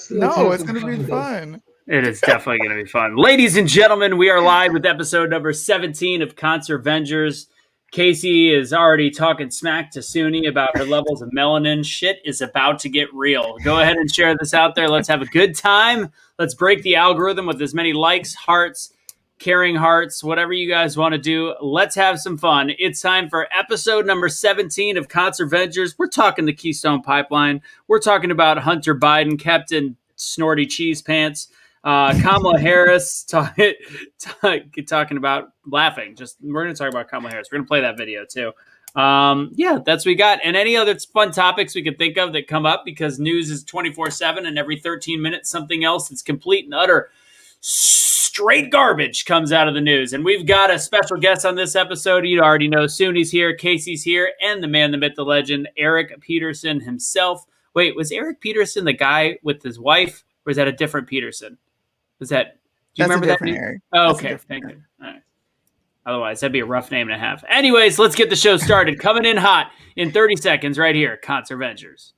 No, it's going to be fun. It is definitely going to be fun. Ladies and gentlemen, we are live with episode number 17 of ConserVengers. Casey is already talking smack to Suni about her levels of melanin. Shit is about to get real. Go ahead and share this out there. Let's have a good time. Let's break the algorithm with as many likes, hearts, caring hearts, whatever you guys want to do. Let's have some fun. It's time for episode number 17 of ConserVengers. We're talking the Keystone Pipeline. We're talking about Hunter Biden, Captain Snorty Cheese Pants. Kamala Harris talking about laughing. We're going to talk about Kamala Harris. We're going to play that video too. That's what we got. And any other fun topics we could think of that come up, because news is 24/7 and every 13 minutes something else that's complete and utter straight garbage comes out of the news. And we've got a special guest on this episode. You already know Suni's here, Casey's here, and the man, the myth, the legend, Eric Peterson himself. Wait, was Eric Peterson the guy with his wife, or is that a different Peterson? Was that? Do you remember that? Eric. Oh, okay, thank you. All right. Otherwise, that'd be a rough name and a half. Anyways, let's get the show started. Coming in hot in 30 seconds, right here, ConserVengers.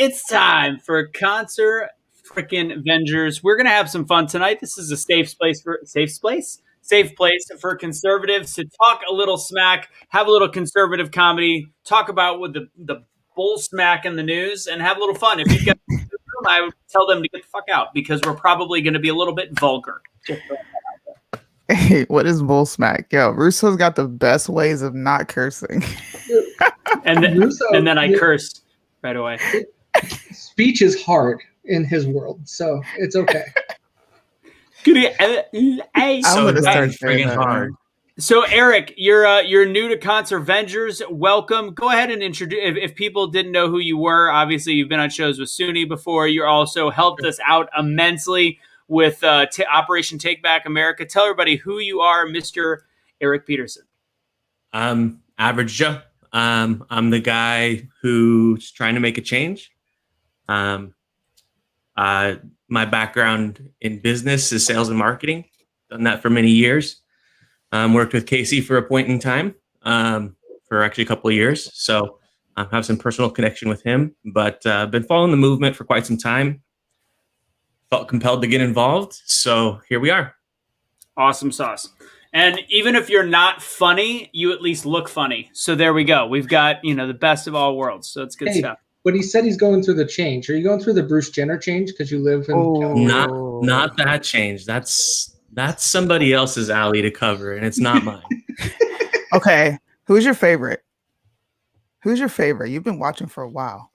It's time for ConserVengers. We're gonna have some fun tonight. This is a safe place for conservatives to talk a little smack, have a little conservative comedy, talk about with the bull smack in the news, and have a little fun. If you get in the room, I would tell them to get the fuck out, because we're probably going to be a little bit vulgar. Hey, what is bull smack? Yo, Russo's got the best ways of not cursing. And then I cursed right away. Speech is hard in his world, so it's okay. I'm gonna start friggin' hard. So, Eric, you're new to ConserVengers. Welcome. Go ahead and introduce. If people didn't know who you were, obviously you've been on shows with Suni before. You also helped us out immensely with Operation Take Back America. Tell everybody who you are, Mr. Eric Peterson. Average Joe. I'm the guy who's trying to make a change. My background in business is sales and marketing. Done that for many years. Worked with Casey for a point in time, for actually a couple of years. So I have some personal connection with him, but been following the movement for quite some time. Felt compelled to get involved. So here we are. Awesome sauce. And even if you're not funny, you at least look funny. So there we go. We've got, the best of all worlds. So it's good stuff. But he said he's going through the change. Are you going through the Bruce Jenner change because you live in California? Not that change. That's somebody else's alley to cover, and it's not mine. Okay. Who's your favorite? You've been watching for a while.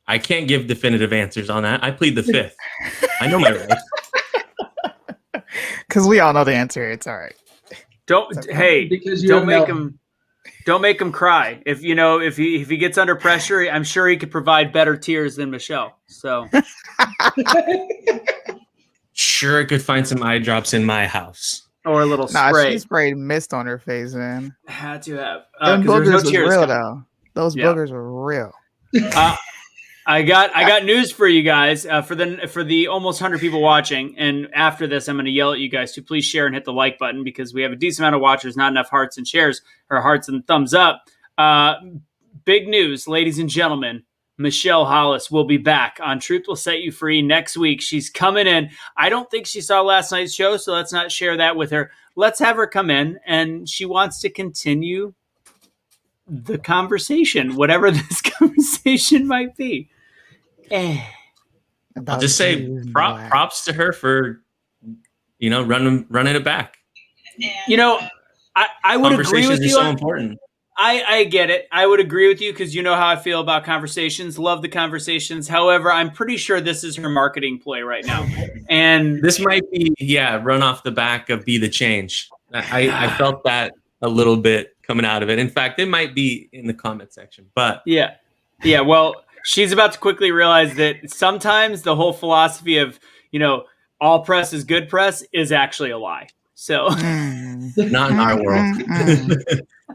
I can't give definitive answers on that. I plead the fifth. I know my rights. Because we all know the answer. It's all right. Don't make him cry. If he gets under pressure, I'm sure he could provide better tears than Michelle. So sure, I could find some eye drops in my house. Or a little spray. She sprayed mist on her face, man. Had to have. Them boogers were real, though. Those boogers were real. I got news for you guys. For the almost 100 people watching, and after this, I'm going to yell at you guys to please share and hit the like button, because we have a decent amount of watchers, not enough hearts and shares, or hearts and thumbs up. Big news, ladies and gentlemen. Michelle Hollis will be back on Truth Will Set You Free next week. She's coming in. I don't think she saw last night's show, so let's not share that with her. Let's have her come in, and she wants to continue the conversation, whatever this conversation might be. I'll just say props to her for, running it back. I would agree with you. So important. I get it. I would agree with you because you know how I feel about conversations. Love the conversations. However, I'm pretty sure this is her marketing play right now. And This might be, run off the back of Be the Change. I felt that a little bit coming out of it. In fact, it might be in the comment section, but yeah. Well, she's about to quickly realize that sometimes the whole philosophy of, all press is good press is actually a lie. So not in our world.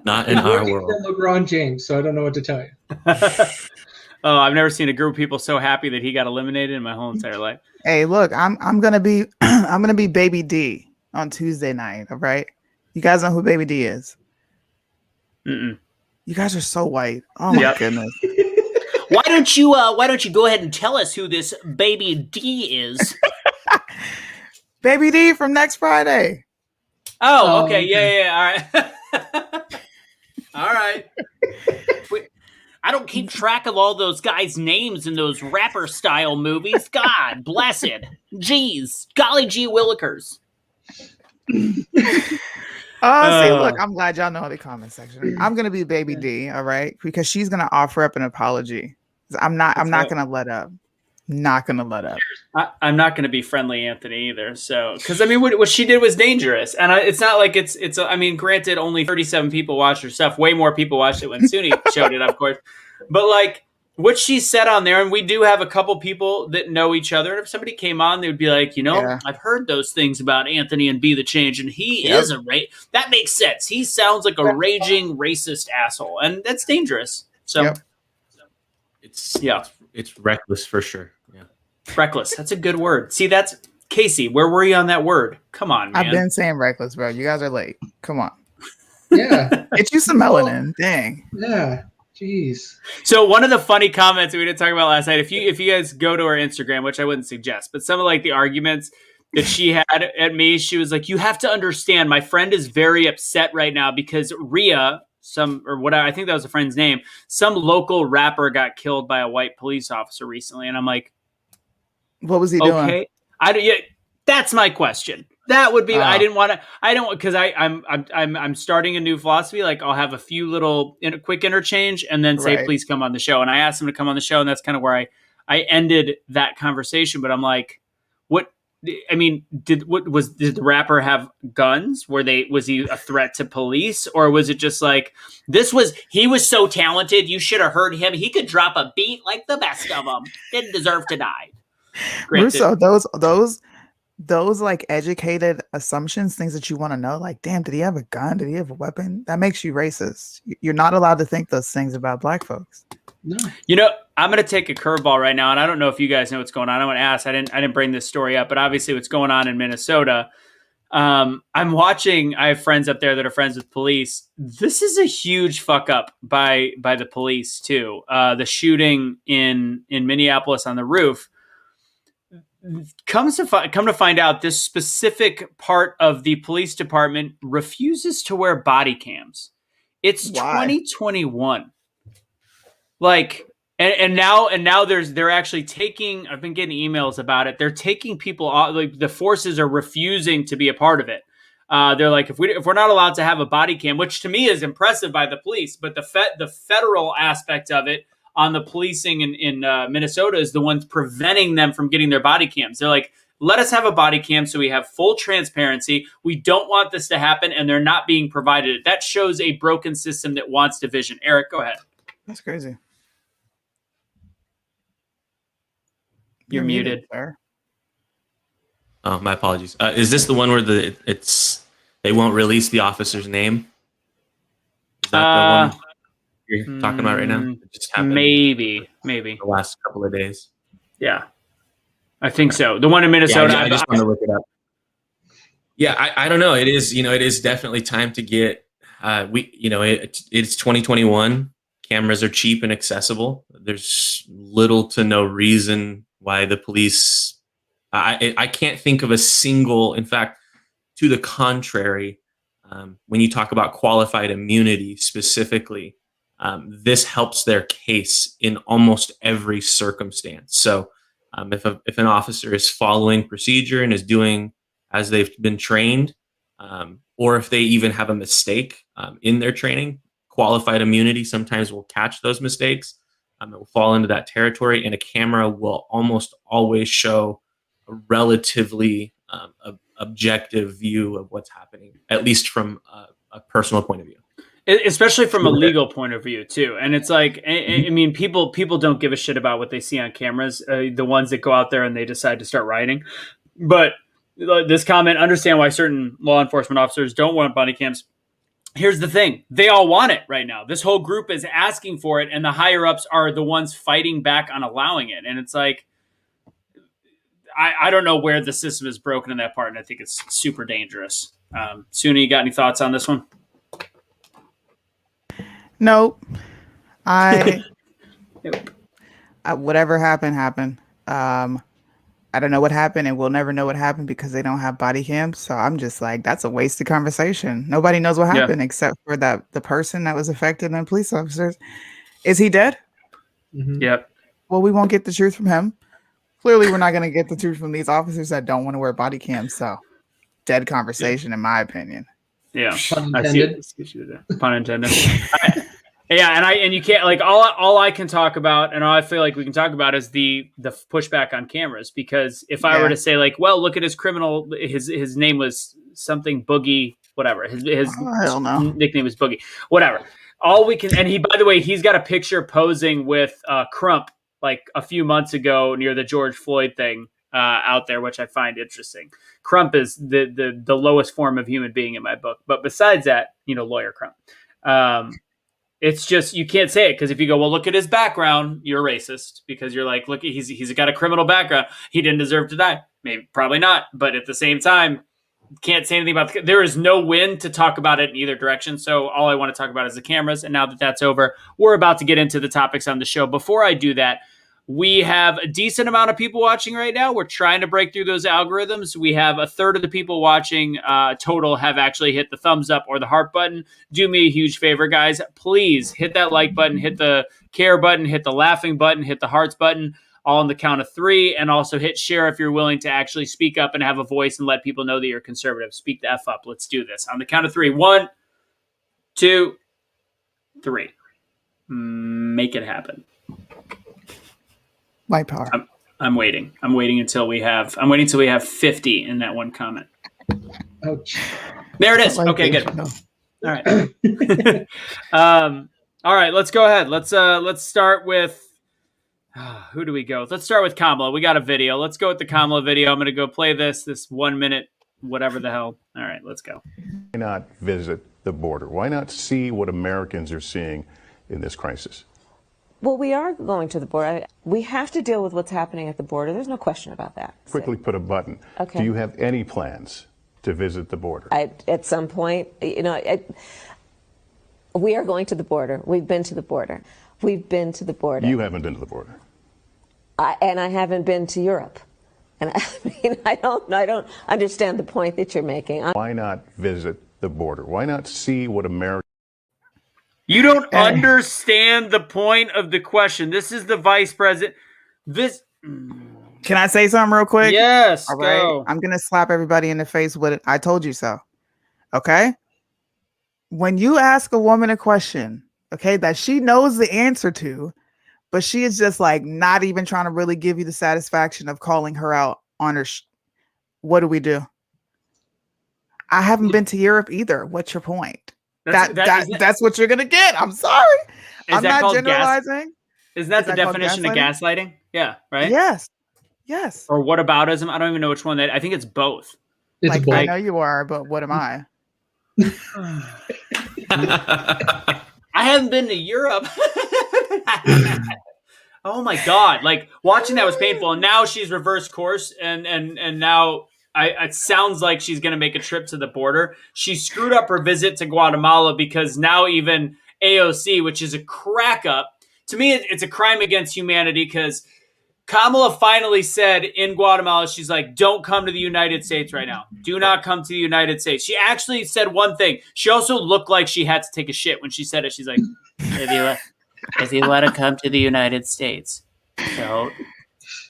Not in our world. LeBron James, so I don't know what to tell you. Oh, I've never seen a group of people so happy that he got eliminated in my whole entire life. Hey, look, I'm gonna be I'm gonna be Baby D on Tuesday night. All right, you guys know who Baby D is? Mm-mm. You guys are so white. Oh my goodness. Why don't you go ahead and tell us who this Baby D is? Baby D from next Friday. Oh, okay. Yeah. All right. All right. I don't keep track of all those guys' names in those rapper style movies. God bless it. Jeez. Golly gee willikers. See, look, I'm glad y'all know the comment section. I'm gonna be Baby D, all right, because she's gonna offer up an apology. I'm not gonna let up. Not gonna let up. I'm not gonna be friendly Anthony either. So, because I mean, what she did was dangerous, and it's not like it's. I mean, granted, only 37 people watched her stuff. Way more people watched it when Suni showed it, of course. But like what she said on there, and we do have a couple people that know each other. And if somebody came on, they would be like, I've heard those things about Anthony and BetheChange, and he is a that makes sense. He sounds like a raging racist asshole, and that's dangerous. So, it's reckless for sure. Yeah, reckless. That's a good word. See, that's Casey. Where were you on that word? Come on, man. I've been saying reckless, bro. You guys are late. Come on. Yeah, get you some melanin. Dang. Yeah. Jeez. So one of the funny comments we didn't talk about last night, if you guys go to her Instagram, which I wouldn't suggest, but some of like the arguments that she had at me, she was like, "You have to understand, my friend is very upset right now because Rhea, I think that was a friend's name, some local rapper got killed by a white police officer recently." And I'm like, what was he doing? That's my question. That would be. Because I'm starting a new philosophy. Like I'll have a few little quick interchange and then say, please come on the show. And I asked him to come on the show, and that's kind of where I ended that conversation. But I'm like, what? I mean, did the rapper have guns? Was he a threat to police, or was it just like he was so talented? You should have heard him. He could drop a beat like the best of them. Didn't deserve to die. Granted. Russo, those like educated assumptions, things that you want to know, like, damn, did he have a gun? Did he have a weapon? That makes you racist. You're not allowed to think those things about black folks. No. I'm going to take a curveball right now, and I don't know if you guys know what's going on. I want to ask. I didn't bring this story up, but obviously what's going on in Minnesota. I'm watching. I have friends up there that are friends with police. This is a huge fuck up by the police too. The shooting in Minneapolis on the roof. Come to find out, this specific part of the police department refuses to wear body cams. It's 2021. Like, and now they're actually taking. I've been getting emails about it. They're taking people off. Like the forces are refusing to be a part of it. They're like, if we're not allowed to have a body cam, which to me is impressive by the police, but the federal aspect of it on the policing in Minnesota is the ones preventing them from getting their body cams. They're like, let us have a body cam so we have full transparency. We don't want this to happen, and they're not being provided. That shows a broken system that wants division. Eric, go ahead. That's crazy. You're muted. Sir. Oh, my apologies. Is this the one where they won't release the officer's name? Is that the one you're talking about right now? It just happened. Maybe the last couple of days. Yeah, I think so. The one in Minnesota. Yeah, I just want to look it up. Yeah, I don't know. It is, it is definitely time to get. It's 2021. Cameras are cheap and accessible. There's little to no reason why the police. I can't think of a single. In fact, to the contrary, when you talk about qualified immunity specifically. This helps their case in almost every circumstance. So if an officer is following procedure and is doing as they've been trained, or if they even have a mistake in their training, qualified immunity sometimes will catch those mistakes. It will fall into that territory, and a camera will almost always show a relatively objective view of what's happening, at least from a personal point of view. Especially from a legal point of view too. And it's like, I mean, people don't give a shit about what they see on cameras, the ones that go out there and they decide to start rioting. But this comment, understand why certain law enforcement officers don't want body cams. Here's the thing. They all want it right now. This whole group is asking for it, and the higher ups are the ones fighting back on allowing it. And it's like, I don't know where the system is broken in that part, and I think it's super dangerous. Suni, you got any thoughts on this one? Nope. Whatever happened. I don't know what happened, and we'll never know what happened because they don't have body cams. So I'm just like, that's a wasted conversation. Nobody knows what happened except for the person that was affected and police officers. Is he dead? Mm-hmm. Yep. Well, we won't get the truth from him. Clearly, we're not going to get the truth from these officers that don't want to wear body cams. So, dead conversation, in my opinion. Yeah. Pun intended. Pun intended. And you can't, like, all I can talk about, and all I feel like we can talk about is the pushback on cameras. Because if I were to say, like, well, look at his criminal, his name was something Boogie, whatever. His nickname was Boogie, whatever. All we can, and he, by the way, he's got a picture posing with Crump like a few months ago near the George Floyd thing out there, which I find interesting. Crump is the lowest form of human being in my book. But besides that, lawyer Crump. It's just, you can't say it because if you go, well, look at his background, you're racist because you're like, look, he's got a criminal background. He didn't deserve to die. Maybe, probably not. But at the same time, can't say anything about there is no win to talk about it in either direction. So all I want to talk about is the cameras. And now that that's over, we're about to get into the topics on the show. Before I do that, we have a decent amount of people watching right now. We're trying to break through those algorithms. We have a third of the people watching total have actually hit the thumbs up or the heart button. Do me a huge favor, guys. Please hit that like button, hit the care button, hit the laughing button, hit the hearts button, all on the count of 3. And also hit share if you're willing to actually speak up and have a voice and let people know that you're conservative. Speak the F up. Let's do this. On the count of 3. 1, 2, 3. Make it happen. White power. I'm waiting. I'm waiting until we have 50 in that one comment. Ouch. There it is. Okay, good. All right. All right, let's go ahead. Let's start with who do we go with? Let's start with Kamala. We got a video. Let's go with the Kamala video. I'm going to go play this 1 minute, whatever the hell. All right, let's go. Why not visit the border? Why not see what Americans are seeing in this crisis? Well, we are going to the border. We have to deal with what's happening at the border. There's no question about that. Quickly put a button. Okay. Do you have any plans to visit the border? At some point, we are going to the border. We've been to the border. We've been to the border. You haven't been to the border. And I haven't been to Europe. And I don't understand the point that you're making. Why not visit the border? Why not see what America? You don't understand the point of the question. This is the vice president. Can I say something real quick? Yes. All right. Go. I'm going to slap everybody in the face with it. I told you so. Okay. When you ask a woman a question, okay, that she knows the answer to, but she is just like not even trying to really give you the satisfaction of calling her out on her. What do we do? I haven't been to Europe either. What's your point? That's what you're gonna get. I'm sorry. I'm not generalizing. Isn't that the definition of gaslighting? Yeah, right? Yes. Or whataboutism? I don't even know which one. I think it's both. It's both. I know you are, but what am I? I haven't been to Europe. Oh my God. Like watching that was painful. And now she's reversed course and now it sounds like she's going to make a trip to the border. She screwed up her visit to Guatemala because now even AOC, which is a crack up, to me, it's a crime against humanity because Kamala finally said in Guatemala, she's like, don't come to the United States right now. Do not come to the United States. She actually said one thing. She also looked like she had to take a shit when she said it. She's like, if you want to come to the United States, don't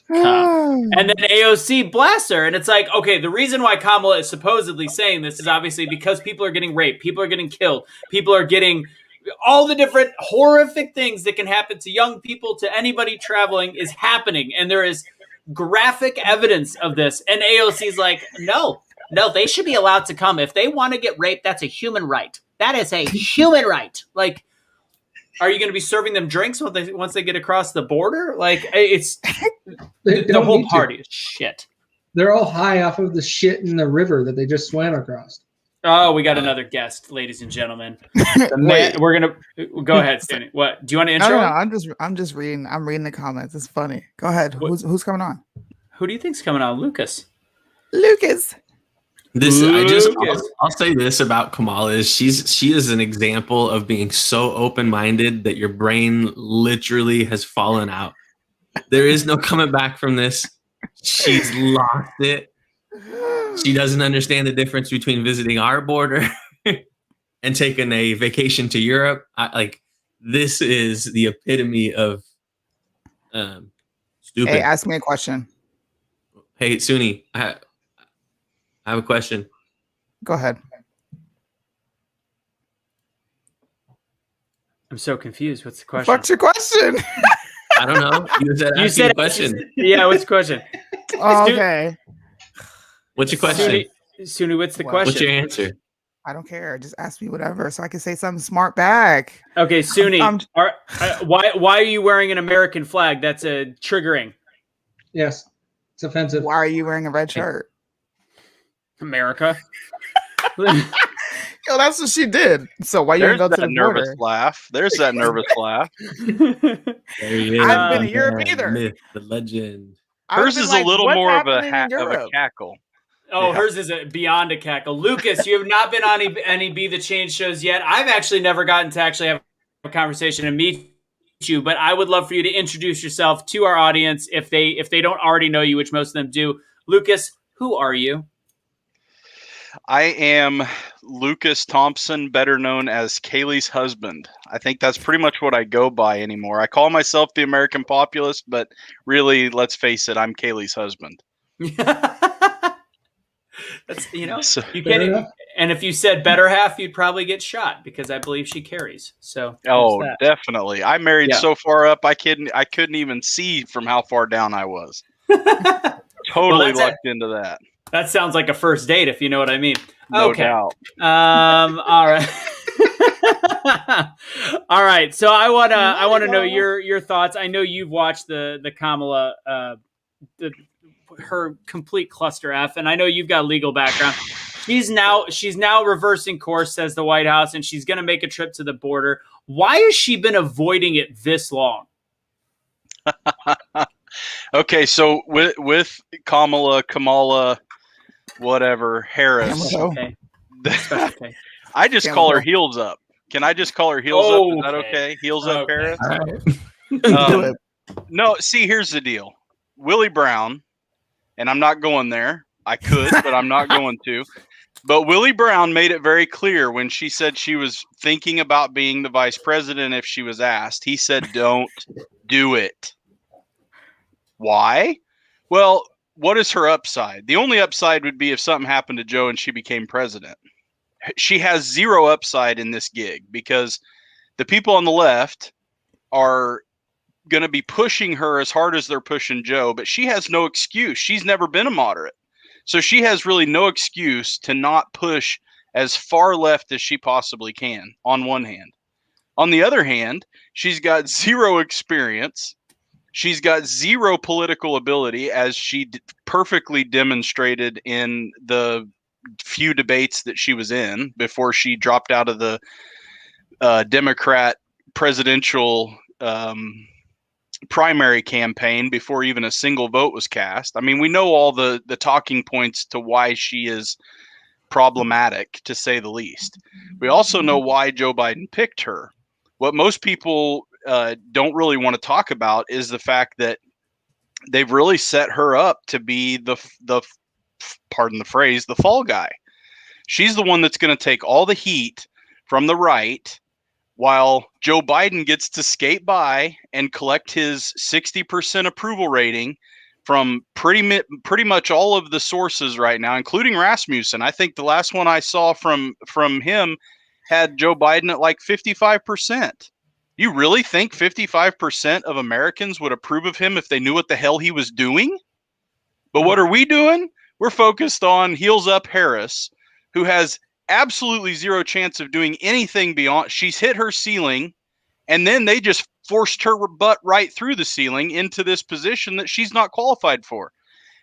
come. And then AOC blasts her. And it's like, okay, the reason why Kamala is supposedly saying this is obviously because people are getting raped. People are getting killed. People are getting all the different horrific things that can happen to young people, to anybody traveling, is happening. And there is graphic evidence of this. And AOC's like, no, they should be allowed to come. If they want to get raped, that's a human right. That is a human right. Like, are you going to be serving them drinks once they get across the border? Like, it's the whole party is shit. They're all high off of the shit in the river that they just swam across. Oh, we got another guest, ladies and gentlemen. We're gonna go ahead, Stanley. What do you want to intro? No, I'm just reading. I'm reading the comments. It's funny. Go ahead. Who's coming on? Who do you think's coming on? Lucas. I'll say this about Kamala is she is an example of being so open-minded that your brain literally has fallen out. There is no coming back from this. She's lost it. She doesn't understand the difference between visiting our border and taking a vacation to Europe. This is the epitome of stupid. Hey, ask me a question. Hey, Suni, I have a question. Go ahead. I'm so confused. What's the question? What's your question? I don't know. You said a question. Yeah, what's the question? Oh, okay. What's your question? Suni, what's the question? What's your answer? I don't care. Just ask me whatever so I can say something smart back. Okay, Suni, why are you wearing an American flag? That's triggering. Yes, it's offensive. Why are you wearing a red shirt? America. Yo, that's what she did. So why you go to the nervous border? laugh? There's that nervous laugh. There he is. I've been to Europe either. Myth, the legend. Hers is a little more of a cackle. Oh, yeah. Hers is beyond a cackle. Lucas, you have not been on any Be the Change shows yet. I've actually never gotten to actually have a conversation and meet you, but I would love for you to introduce yourself to our audience if they don't already know you, which most of them do. Lucas, who are you? I am Lucas Thompson, better known as Kaylee's husband. I think that's pretty much what I go by anymore. I call myself the American populist, but really, let's face it, I'm Kaylee's husband. That's you can't. And if you said better half, you'd probably get shot because I believe she carries. So definitely. I married so far up I couldn't even see from how far down I was. Totally lucked into that. That sounds like a first date, if you know what I mean. No doubt. All right. All right. So I wanna know your thoughts. I know you've watched the Kamala her complete cluster F, and I know you've got a legal background. She's now reversing course, says the White House, and she's going to make a trip to the border. Why has she been avoiding it this long? Okay, so with Kamala, whatever, Harris. Okay. I just call her heels up. Can I just call her heels up? Is that okay? Heels up, Harris? All right. No, see, here's the deal. Willie Brown, and I'm not going there. I could, but I'm not going to. But Willie Brown made it very clear when she said she was thinking about being the vice president if she was asked. He said, don't do it. Why? Well, what is her upside? The only upside would be if something happened to Joe and she became president. She has zero upside in this gig because the people on the left are going to be pushing her as hard as they're pushing Joe, but she has no excuse. She's never been a moderate. So she has really no excuse to not push as far left as she possibly can, on one hand. On the other hand, she's got zero experience. She's got zero political ability, as she perfectly demonstrated in the few debates that she was in before she dropped out of the Democrat presidential primary campaign before even a single vote was cast. I mean, we know all the talking points to why she is problematic, to say the least. We also know why Joe Biden picked her. What most people don't really want to talk about is the fact that they've really set her up to be the pardon the phrase, the fall guy. She's the one that's going to take all the heat from the right, while Joe Biden gets to skate by and collect his 60% approval rating from pretty much all of the sources right now, including Rasmussen. I think the last one I saw from him had Joe Biden at like 55%. You really think 55% of Americans would approve of him if they knew what the hell he was doing? But what are we doing? We're focused on heels up Harris, who has absolutely zero chance of doing anything beyond. She's hit her ceiling, and then they just forced her butt right through the ceiling into this position that she's not qualified for.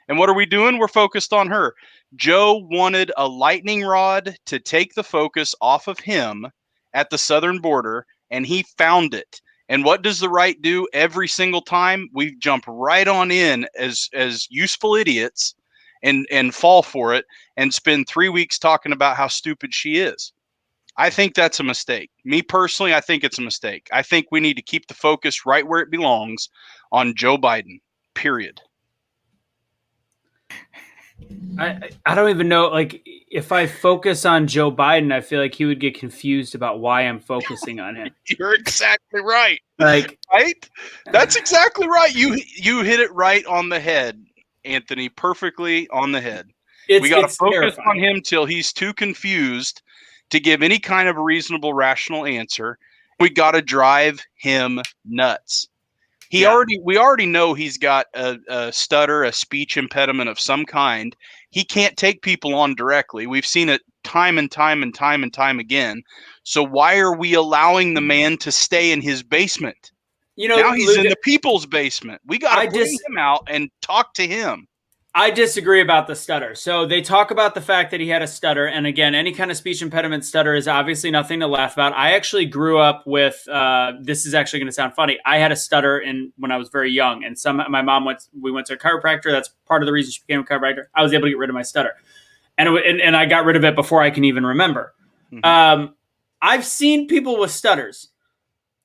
And what are we doing? We're focused on her. Joe wanted a lightning rod to take the focus off of him at the southern border, and he found it. And what does the right do every single time? We jump right on in as useful idiots and fall for it and spend 3 weeks talking about how stupid she is. I think that's a mistake. Me personally, I think it's a mistake. I think we need to keep the focus right where it belongs on Joe Biden, period. I don't even know. Like, if I focus on Joe Biden, I feel like he would get confused about why I'm focusing on him. You're exactly right. Like, right? That's exactly right. You hit it right on the head, Anthony. Perfectly on the head. We got to focus on him till he's too confused to give any kind of a reasonable, rational answer. We got to drive him nuts. We already know he's got a stutter, a speech impediment of some kind. He can't take people on directly. We've seen it time and time again. So why are we allowing the man to stay in his basement? Now he's in the people's basement. We got to bring him out and talk to him. I disagree about the stutter. So they talk about the fact that he had a stutter. And again, any kind of speech impediment stutter is obviously nothing to laugh about. I actually grew up with, this is actually going to sound funny. I had a stutter when I was very young. And my mom we went to a chiropractor. That's part of the reason she became a chiropractor. I was able to get rid of my stutter. And I got rid of it before I can even remember. Mm-hmm. I've seen people with stutters.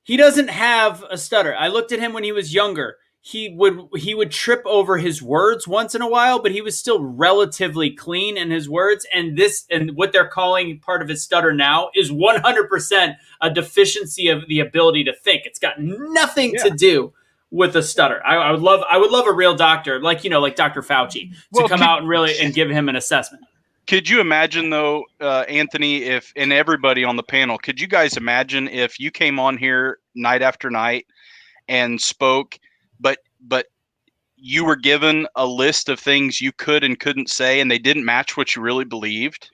He doesn't have a stutter. I looked at him when he was younger. He would trip over his words once in a while, but he was still relatively clean in his words. And what they're calling part of his stutter now is 100% a deficiency of the ability to think. It's got nothing to do with a stutter. I would love a real doctor, like Dr. Fauci, to come out and give him an assessment. Could you imagine though, Anthony, and everybody on the panel, could you guys imagine if you came on here night after night and spoke, but you were given a list of things you could and couldn't say, and they didn't match what you really believed?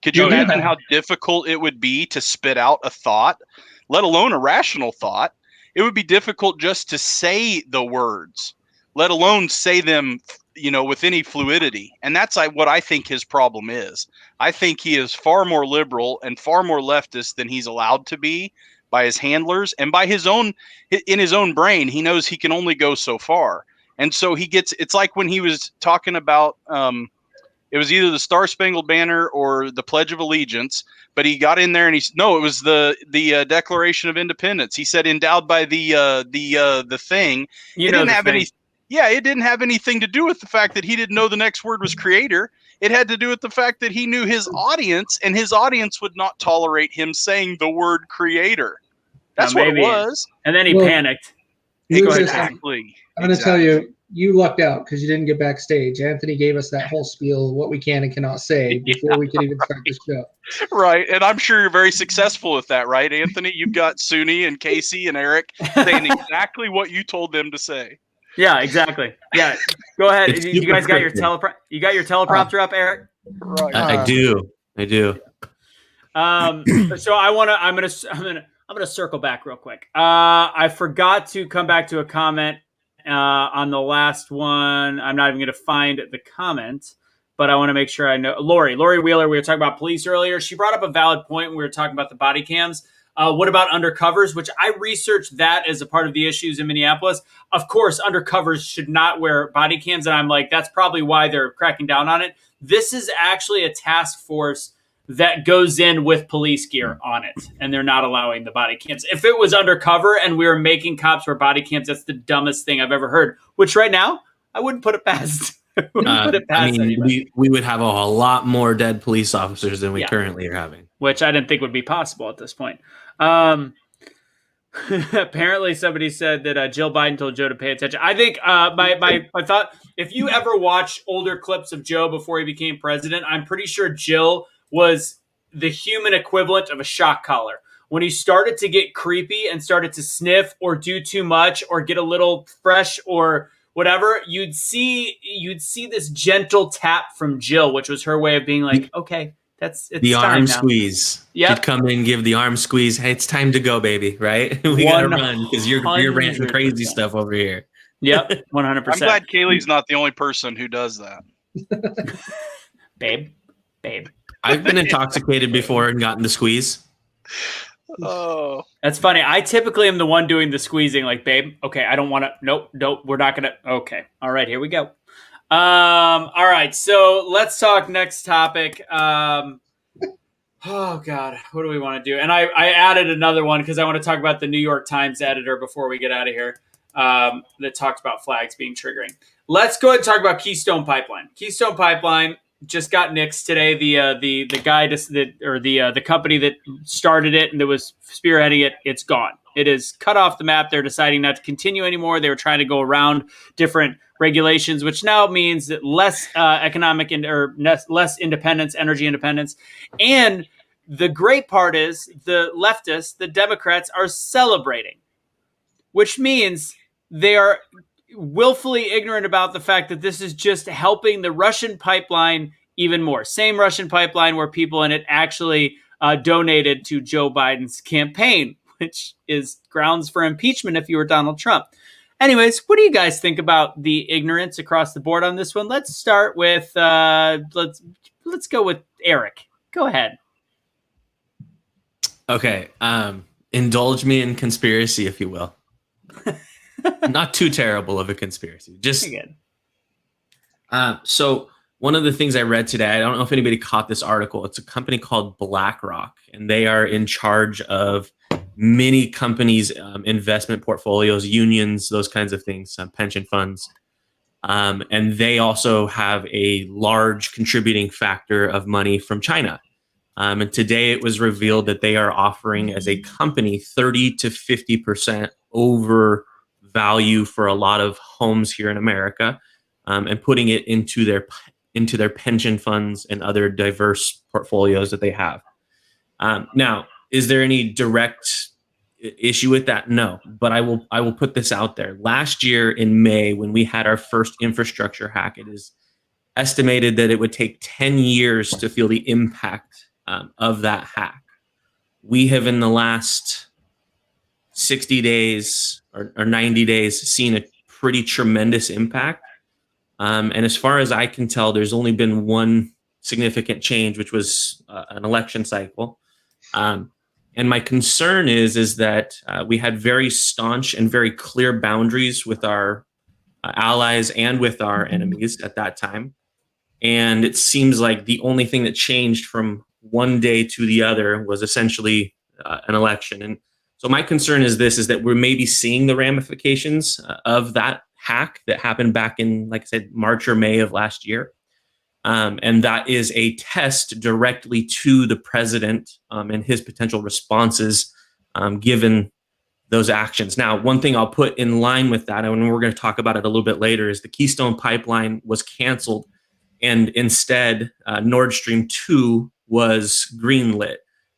Could you imagine how difficult it would be to spit out a thought, let alone a rational thought? It would be difficult just to say the words, let alone say them, with any fluidity. And that's what I think his problem is. I think he is far more liberal and far more leftist than he's allowed to be by his handlers and by in his own brain. He knows he can only go so far. And so it's like when he was talking about, it was either the Star Spangled Banner or the Pledge of Allegiance, but he got in there and it was the Declaration of Independence. He said endowed by the thing. It didn't have anything to do with the fact that he didn't know the next word was creator. It had to do with the fact that he knew his audience, and his audience would not tolerate him saying the word creator. That's what it was. And then he panicked. Exactly. I'm going to tell you, you lucked out because you didn't get backstage. Anthony gave us that whole spiel of what we can and cannot say before we could even start the show. Right. And I'm sure you're very successful with that, right, Anthony? You've got Suni and Casey and Eric saying exactly what you told them to say. Yeah, exactly. Yeah. Go ahead. You guys got your teleprompter up, Eric? Right. I do. So I'm gonna circle back real quick. I forgot to come back to a comment on the last one. I'm not even gonna find the comment, but I want to make sure I know. Lori Wheeler, we were talking about police earlier. She brought up a valid point when we were talking about the body cams. What about undercovers, which I researched that as a part of the issues in Minneapolis. Of course, undercovers should not wear body cams. And I'm like, that's probably why they're cracking down on it. This is actually a task force that goes in with police gear on it. And they're not allowing the body cams. If it was undercover and we were making cops wear body cams, that's the dumbest thing I've ever heard. Which right now, I wouldn't put it past. We would have a lot more dead police officers than we currently are having. Which I didn't think would be possible at this point. Apparently somebody said that Jill Biden told Joe to pay attention. I think my thought, if you ever watch older clips of Joe before he became president, I'm pretty sure Jill was the human equivalent of a shock collar. When he started to get creepy and started to sniff or do too much or get a little fresh or whatever, you'd see this gentle tap from Jill, which was her way of being like, okay, it's the time arm now. squeeze. Yep. She'd come in, give the arm squeeze. Hey, it's time to go, baby. Right? We gotta run because you're ranting crazy stuff over here. Yep, 100%. I'm glad Kaylee's not the only person who does that. babe. I've been intoxicated before and gotten the squeeze. Oh, that's funny. I typically am the one doing the squeezing, like, babe, okay, I don't want to. Nope, we're not gonna. Okay, all right, here we go. All right, so let's talk next topic. Oh God, what do we want to do? And I added another one because I want to talk about the New York Times editor before we get out of here. That talked about flags being triggering. Let's go ahead and talk about Keystone Pipeline. Keystone Pipeline just got nixed today. The guy the company that started it and that was spearheading it, it's gone. It is cut off the map. They're deciding not to continue anymore. They were trying to go around different regulations, which now means that less economic less independence, energy independence. And the great part is the leftists, the Democrats, are celebrating, which means they are willfully ignorant about the fact that this is just helping the Russian pipeline even more. Same Russian pipeline where people in it actually donated to Joe Biden's campaign, which is grounds for impeachment if you were Donald Trump. Anyways, what do you guys think about the ignorance across the board on this one? Let's start with let's go with Eric. Go ahead. Okay. Indulge me in conspiracy, if you will. Not too terrible of a conspiracy. Just good. So one of the things I read today, I don't know if anybody caught this article. It's a company called BlackRock, and they are in charge of many companies' investment portfolios, unions, those kinds of things, pension funds. And they also have a large contributing factor of money from China. And today it was revealed that they are offering as a company 30 to 50% over value for a lot of homes here in America, and putting it into their pension funds and other diverse portfolios that they have. Now, is there any direct issue with that? No, but I will put this out there. Last year in May, when we had our first infrastructure hack, it is estimated that it would take 10 years to feel the impact of that hack. We have in the last 60 days or 90 days seen a pretty tremendous impact. And as far as I can tell, there's only been one significant change, which was an election cycle. And my concern is that we had very staunch and very clear boundaries with our allies and with our enemies at that time. And it seems like the only thing that changed from one day to the other was essentially an election. And so my concern is that we're maybe seeing the ramifications of that hack that happened back in, like I said, March or May of last year. And that is a test directly to the president and his potential responses given those actions. Now, one thing I'll put in line with that, and we're going to talk about it a little bit later, is the Keystone Pipeline was canceled, and instead Nord Stream 2 was greenlit.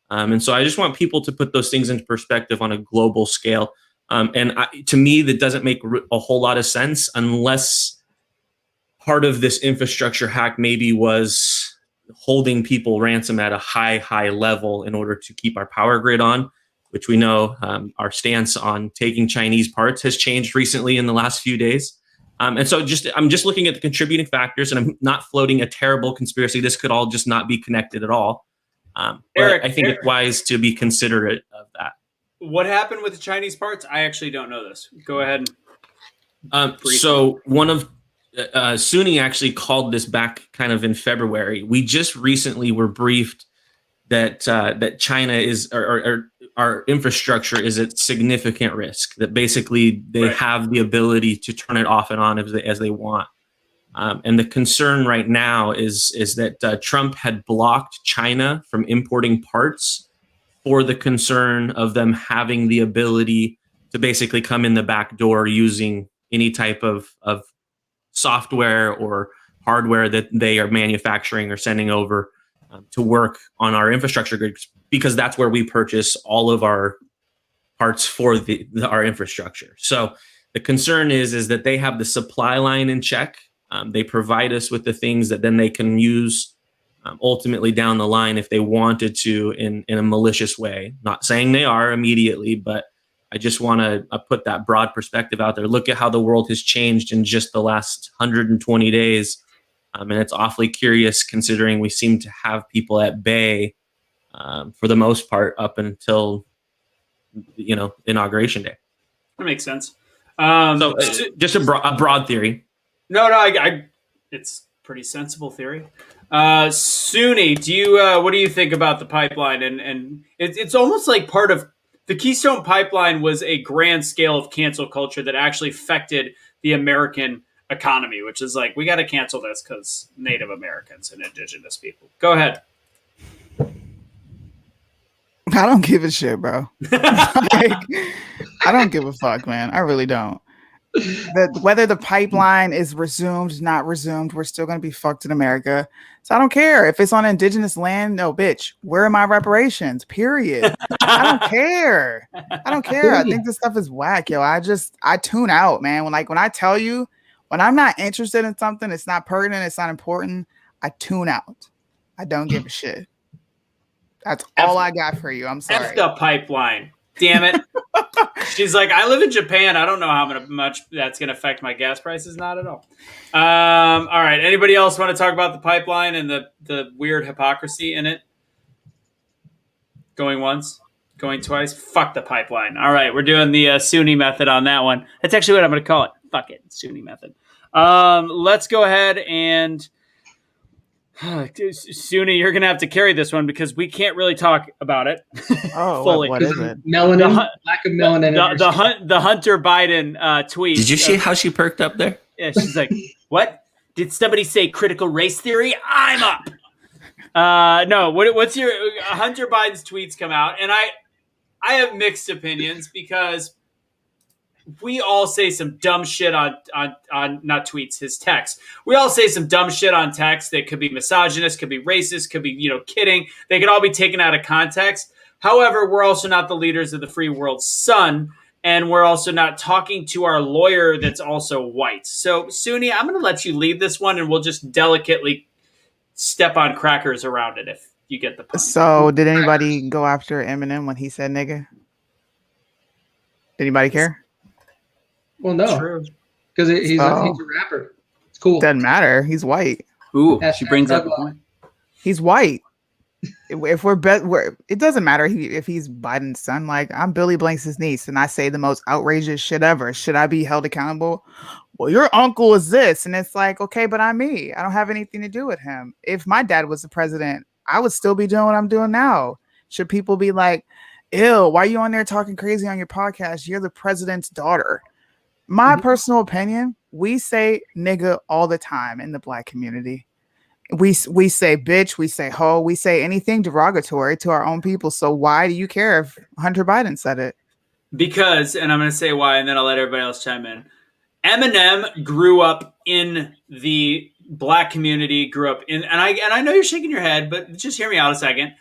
And so I just want people to put those things into perspective on a global scale. To me, that doesn't make a whole lot of sense unless part of this infrastructure hack maybe was holding people ransom at a high level in order to keep our power grid on, which we know our stance on taking Chinese parts has changed recently in the last few days. And so I'm just looking at the contributing factors, and I'm not floating a terrible conspiracy. This could all just not be connected at all. Eric, I think it's wise to be considerate of that. What happened with the Chinese parts? I actually don't know this. Go ahead. So one of Suni actually called this back kind of in February. We just recently were briefed that China is or our infrastructure is at significant risk. That basically they have the ability to turn it off and on as they want. And the concern right now is that Trump had blocked China from importing parts for the concern of them having the ability to basically come in the back door using any type of software or hardware that they are manufacturing or sending over to work on our infrastructure grid, because that's where we purchase all of our parts for our infrastructure. So the concern is that they have the supply line in check. They provide us with the things that then they can use ultimately down the line if they wanted to in a malicious way. Not saying they are immediately, but I just want to put that broad perspective out there. Look at how the world has changed in just the last 120 days. And it's awfully curious considering we seem to have people at bay for the most part up until, Inauguration Day. That makes sense. So just a broad theory. No, it's pretty sensible theory. Suni, what do you think about the pipeline? And it's almost like part of the Keystone Pipeline was a grand scale of cancel culture that actually affected the American economy, which is like, we got to cancel this because Native Americans and indigenous people. Go ahead. I don't give a shit, bro. I don't give a fuck, man. I really don't. Whether the pipeline is resumed, not resumed, we're still going to be fucked in America. So I don't care if it's on indigenous land. No, bitch. Where are my reparations? Period. I don't care. I think this stuff is whack, yo. I tune out, man. When I tell you, when I'm not interested in something, it's not pertinent, it's not important, I tune out. I don't give a shit. That's all I got for you. I'm sorry. F the pipeline. Damn it. She's like, I live in Japan. I don't know how much that's going to affect my gas prices. Not at all. All right. Anybody else want to talk about the pipeline and the weird hypocrisy in it? Going once, going twice. Fuck the pipeline. All right. We're doing the Suni method on that one. That's actually what I'm going to call it. Fuck it. Suni method. Let's go ahead and Suni, you're going to have to carry this one because we can't really talk about it fully. What is it? Melanin, lack of melanin. The Hunter Biden tweet. Did you see how she perked up there? Yeah, she's like, what? Did somebody say critical race theory? I'm up. No, what's your Hunter Biden's tweets come out, and I have mixed opinions because we all say some dumb shit on not tweets, his text. We all say some dumb shit on text that could be misogynist, could be racist, could be, kidding. They could all be taken out of context. However, we're also not the leaders of the free world sun, and we're also not talking to our lawyer that's also white. So, Suni, I'm going to let you lead this one, and we'll just delicately step on crackers around it if you get the point. So, did anybody go after Eminem when he said nigga? Did anybody care? Well, no, because he's a rapper. It's cool. Doesn't matter. He's white. Ooh, she brings up a point. He's white. If it doesn't matter if he's Biden's son. Like, I'm Billy Blanks' niece, and I say the most outrageous shit ever. Should I be held accountable? Well, your uncle is this, and it's like, okay, but I'm me. I don't have anything to do with him. If my dad was the president, I would still be doing what I'm doing now. Should people be like, ew, why are you on there talking crazy on your podcast? You're the president's daughter. My personal opinion, we say nigga all the time in the black community. We say bitch, we say hoe, we say anything derogatory to our own people. So why do you care if Hunter Biden said it? Because, and I'm going to say why, and then I'll let everybody else chime in. Eminem grew up in the black community, and I know you're shaking your head, but just hear me out a second.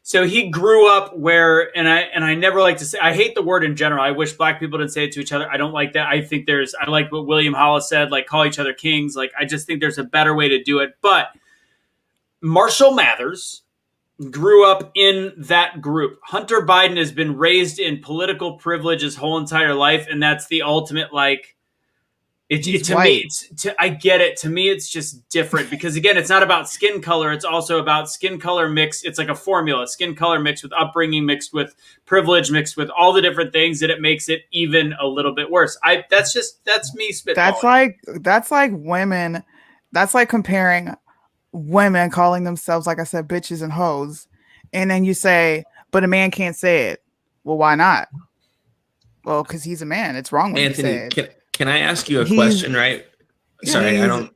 So he grew up where, and I never like to say, I hate the word in general. I wish black people didn't say it to each other. I don't like that. I like what William Hollis said, like call each other kings. Like, I just think there's a better way to do it. But Marshall Mathers grew up in that group. Hunter Biden has been raised in political privilege his whole entire life. And that's the ultimate, like, I get it. To me, it's just different because, again, it's not about skin color. It's also about skin color mixed. It's like a formula, skin color mixed with upbringing, mixed with privilege, mixed with all the different things that it makes it even a little bit worse. That's me spitballing. That's like women. That's like comparing women calling themselves, like I said, bitches and hoes. And then you say, but a man can't say it. Well, why not? Well, because he's a man. It's wrong when Anthony, you say it. Can I ask you a question, right? Sorry, I don't.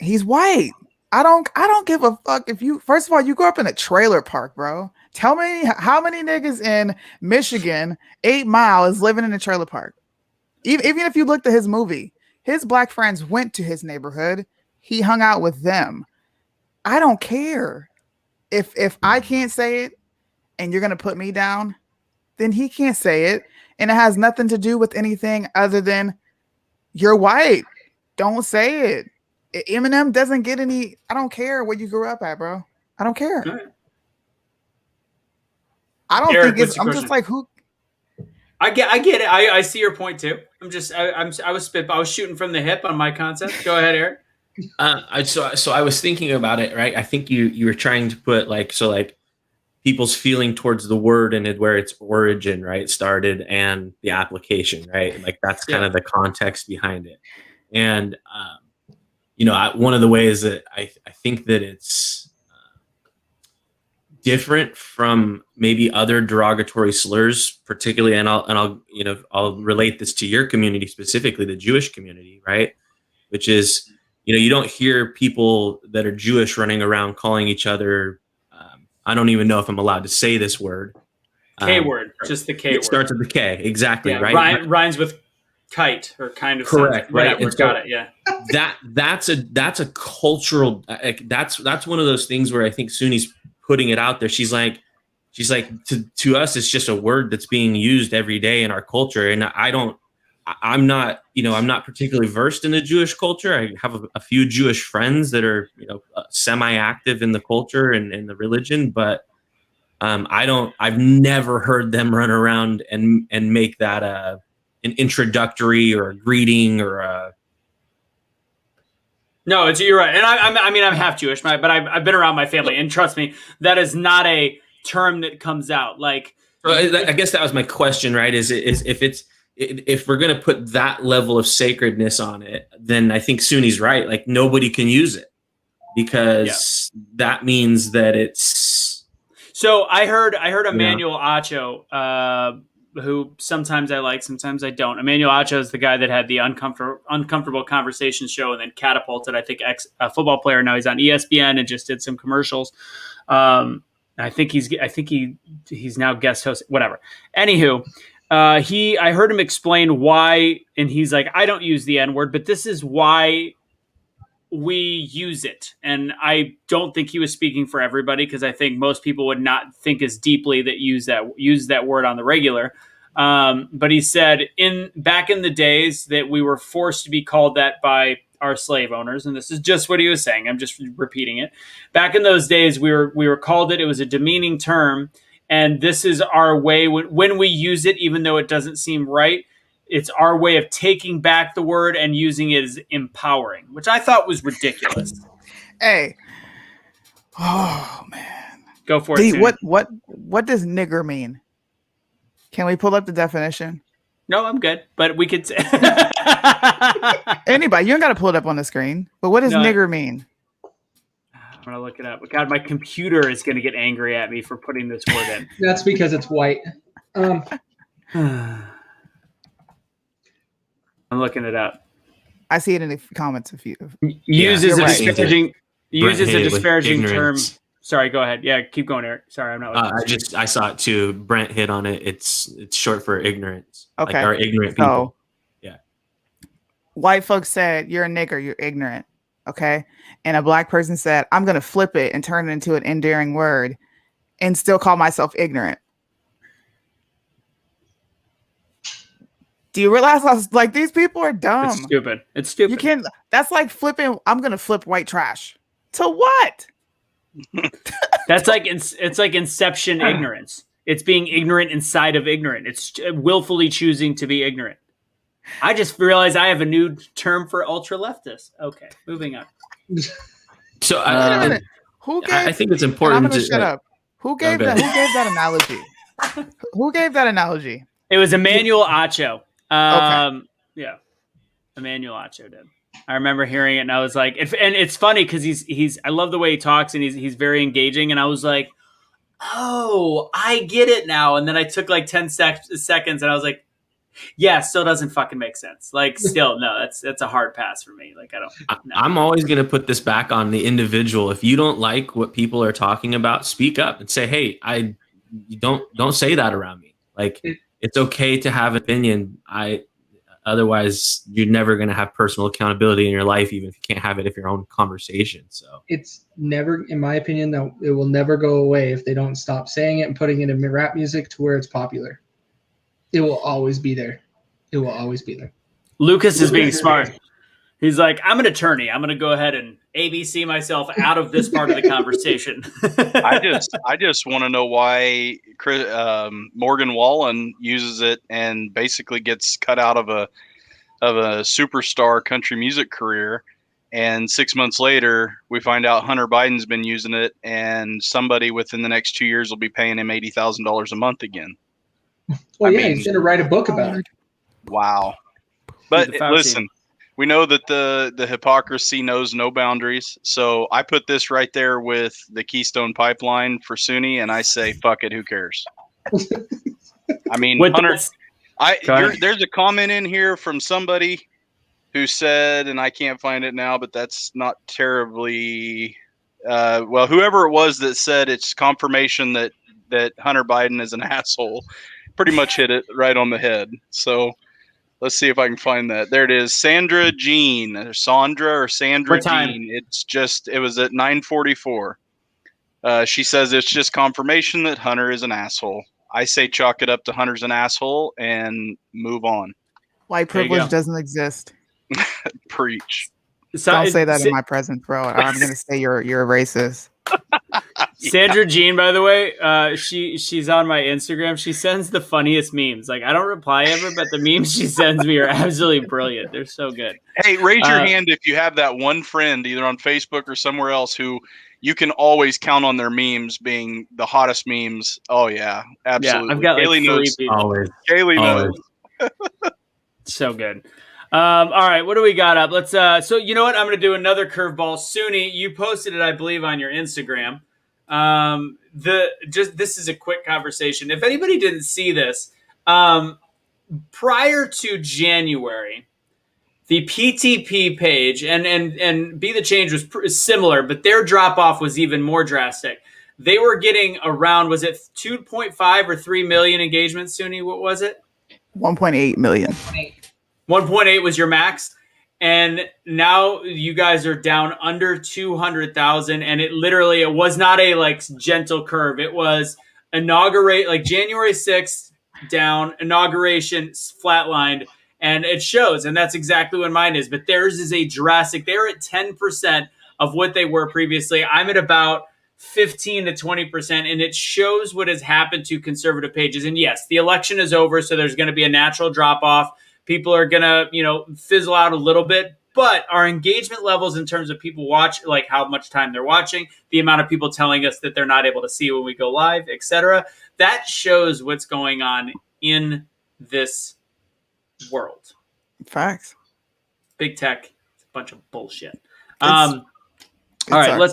He's white. I don't give a fuck if you. First of all, you grew up in a trailer park, bro. Tell me how many niggas in Michigan, 8 Mile, is living in a trailer park. Even if you looked at his movie, his black friends went to his neighborhood. He hung out with them. I don't care. if I can't say it and you're gonna put me down, then he can't say it. And it has nothing to do with anything other than you're white. Don't say it. Eminem doesn't get any. I don't care where you grew up at, bro. I don't care. Right. I don't Eric, think it's. what's your I'm question? just like who. I get it. I see your point too. I was shooting from the hip on my concept. Go ahead, Eric. So I was thinking about it, right? I think you were trying to put like people's feeling towards the word and where its origin, right, started, and the application, right? Like that's kind of the context behind it. And one of the ways that I think that it's different from maybe other derogatory slurs, particularly, and I'll relate this to your community specifically, the Jewish community, right? Which is, you don't hear people that are Jewish running around calling each other. I don't even know if I'm allowed to say this word. K word, just the K word. It starts with the K, exactly, right? Rhymes with kite or kind of. Correct, right? Whatever, got it. Yeah. That's a cultural. That's one of those things where I think Suni's putting it out there. She's like to us, it's just a word that's being used every day in our culture, and I'm not particularly versed in the Jewish culture. I have a few Jewish friends that are, semi-active in the culture and in the religion, but I've never heard them run around and make that an introductory or a greeting or a. No, you're right, and I'm half Jewish, but I've been around my family, and trust me, that is not a term that comes out like. I guess that was my question, right? Is if we're going to put that level of sacredness on it, then I think Suni's right. Like nobody can use it because that means that it's. So I heard Emmanuel Acho, who sometimes I like, sometimes I don't. Emmanuel Acho is the guy that had the uncomfortable conversation show and then catapulted, I think, a football player. Now he's on ESPN and just did some commercials. I think he's now guest host, whatever. Anywho. I heard him explain why, and he's like, I don't use the N-word, but this is why we use it. And I don't think he was speaking for everybody, because I think most people would not think as deeply that use that word on the regular. But he said back in the days that we were forced to be called that by our slave owners, and this is just what he was saying. I'm just repeating it. Back in those days, we were called it. It was a demeaning term. And this is our way when we use it, even though it doesn't seem right, it's our way of taking back the word and using it as empowering, which I thought was ridiculous. Hey. Oh, man. Go for it. What does nigger mean? Can we pull up the definition? No, I'm good. But we could. Anybody, you don't got to pull it up on the screen. But what does nigger mean? I'm going to look it up. God, my computer is going to get angry at me for putting this word in. That's because it's white. I'm looking it up. I see it in the comments. Uses a disparaging term. Sorry, go ahead. Yeah, keep going, Eric. Sorry, I'm not. I saw it too. Brent hit on it. It's short for ignorance. Okay. Like our ignorant people. Yeah. White folks said, "You're a nigger. You're ignorant." Okay. And a black person said, I'm going to flip it and turn it into an endearing word and still call myself ignorant. Do you realize these people are dumb? It's stupid. You can't, that's like flipping. I'm going to flip white trash to what? That's like, it's like inception ignorance. It's being ignorant inside of ignorant. It's willfully choosing to be ignorant. I just realized I have a new term for ultra leftists. Okay, moving on. So I think it's important. I'm going to shut up. Who gave that analogy? Who gave that analogy? It was Emmanuel Acho. Okay. Yeah, Emmanuel Acho did. I remember hearing it, and I was like, and it's funny because he's. I love the way he talks, and he's very engaging. And I was like, oh, I get it now. And then I took like 10 seconds, and I was like, yeah, still doesn't fucking make sense. Like, still, no, that's a hard pass for me. Like, I don't. No. I'm always going to put this back on the individual. If you don't like what people are talking about, speak up and say, hey, you don't say that around me. Like, it's okay to have an opinion. Otherwise, you're never going to have personal accountability in your life, even if you can't have it if your own conversation. So it's never, in my opinion, that it will never go away if they don't stop saying it and putting it in rap music to where it's popular. It will always be there. It will always be there. Lucas is being smart. He's like, I'm an attorney. I'm going to go ahead and ABC myself out of this part of the conversation. I just want to know why Morgan Wallen uses it and basically gets cut out of a superstar country music career. And 6 months later, we find out Hunter Biden's been using it, and somebody within the next 2 years will be paying him $80,000 a month again. Well, he's going to write a book about it. Wow. But listen, we know that the hypocrisy knows no boundaries. So I put this right there with the Keystone Pipeline for SUNY, and I say, fuck it, who cares? I mean, Hunter, there's a comment in here from somebody who said, and I can't find it now, but that's not terribly well, whoever it was that said it's confirmation that Hunter Biden is an asshole, pretty much hit it right on the head. So let's see if I can find that. There it is. Sandra Jean. Sandra Jean. It was at 9:44. She says it's just confirmation that Hunter is an asshole. I say chalk it up to Hunter's an asshole and move on. White privilege doesn't exist. Preach. Don't say that in my presence, bro. I'm going to say you're a racist. Sandra Jean, by the way, she's on my Instagram. She sends the funniest memes. Like, I don't reply ever, but the memes she sends me are absolutely brilliant. They're so good. Hey, raise your hand if you have that one friend, either on Facebook or somewhere else, who you can always count on their memes being the hottest memes. Oh yeah, absolutely. Yeah, I've got Kaylee like 3 knows. people. always. Kaylee knows. So good. All right, what do we got up? Let's. So you know what? I'm going to do another curveball. SUNY, you posted it, I believe, on your Instagram. This is a quick conversation. If anybody didn't see this, prior to January, the PTP page and BetheChange was similar, but their drop off was even more drastic. They were getting around, was it 2.5 or 3 million engagements, SUNY? What was it? 1.8 million. 1.8 was your max, and now you guys are down under 200,000, and it was not a like gentle curve. It was January 6th down, inauguration flatlined, and it shows, and that's exactly what mine is. But theirs is a drastic. They're at 10% of what they were previously. I'm at about 15 to 20%, and it shows what has happened to conservative pages. And yes, the election is over, so there's going to be a natural drop off. People are going to, fizzle out a little bit, but our engagement levels in terms of people watch, like how much time they're watching, the amount of people telling us that they're not able to see when we go live, etc., that shows what's going on in this world. Facts. Big tech, it's a bunch of bullshit. All right,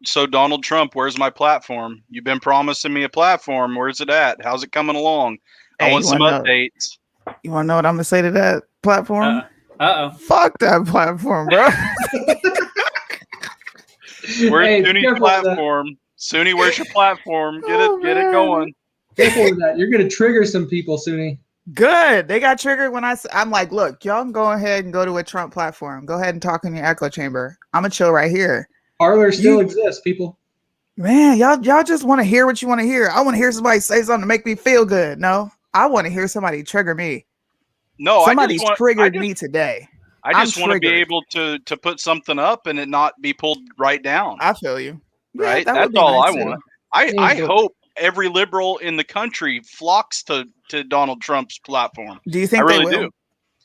So Donald Trump, where's my platform? You've been promising me a platform. Where's it at? How's it coming along? I want some updates. You want to know what I'm going to say to that platform? Fuck that platform, bro. Where's SUNY's platform? SUNY, where's your platform? Get it going. Careful with that. You're going to trigger some people, SUNY. Good. They got triggered when I'm like, look, y'all can go ahead and go to a Trump platform. Go ahead and talk in your echo chamber. I'm going to chill right here. Parler still exists, people. Man, y'all just want to hear what you want to hear. I want to hear somebody say something to make me feel good. No, I want to hear somebody trigger me. No, somebody's triggered me today. I just want to be able to put something up and it not be pulled right down. I feel you. Right? That's all I want. I hope every liberal in the country flocks to Donald Trump's platform. Do you think I really they will? do?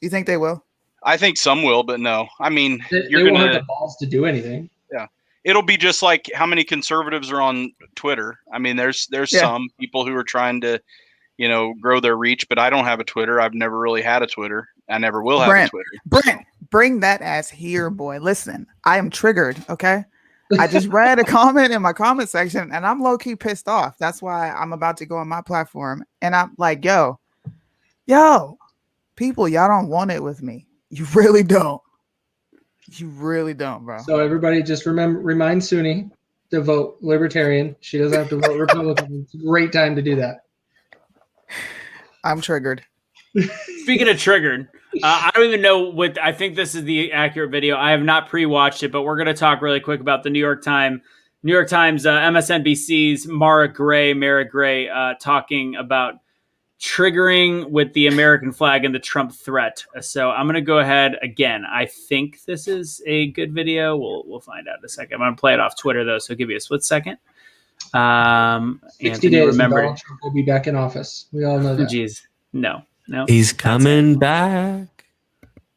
You think they will? I think some will, but no. I mean, they won't have the balls to do anything. Yeah. It'll be just like how many conservatives are on Twitter. I mean, there's some people who are trying to, grow their reach, but I don't have a Twitter. I've never really had a Twitter. I never will have a Twitter. Brent, bring that ass here, boy. Listen, I am triggered, okay? I just read a comment in my comment section, and I'm low-key pissed off. That's why I'm about to go on my platform, and I'm like, yo, people, y'all don't want it with me. You really don't. You really don't, bro. So everybody just remind SUNY to vote Libertarian. She doesn't have to vote Republican. It's a great time to do that. I'm triggered. speaking of triggered, I don't even know what. I think this is the accurate video. I have not pre-watched it, but we're going to talk really quick about the New York Times, MSNBC's Mara Gray, talking about triggering with the American flag and the Trump threat. So I'm going to go ahead again. I think this is a good video. We'll find out in a second. I'm going to play it off Twitter though, so give you a split second. 60 Anthony, days, remember, Donald Trump will be back in office. We all know that. Jeez, no. He's coming back.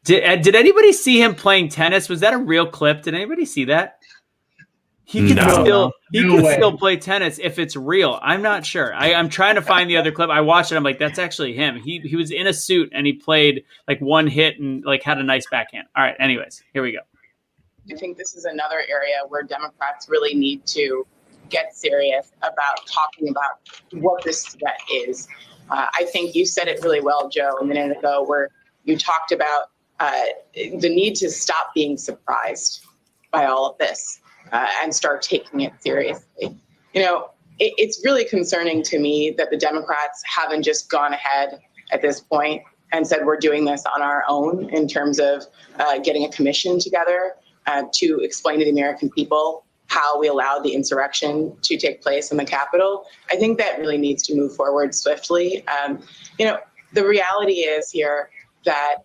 Did anybody see him playing tennis? Was that a real clip? Did anybody see that? He can still play tennis if it's real. I'm not sure. I'm trying to find the other clip. I watched it. I'm like, that's actually him. He was in a suit and he played like one hit and like had a nice backhand. All right. Anyways, here we go. I think this is another area where Democrats really need to get serious about talking about what this threat is. I think you said it really well, Joe, a minute ago, where you talked about the need to stop being surprised by all of this and start taking it seriously. You know, it's really concerning to me that the Democrats haven't just gone ahead at this point and said we're doing this on our own in terms of getting a commission together to explain to the American people how we allowed the insurrection to take place in the Capitol. I think that really needs to move forward swiftly. You know, the reality is here that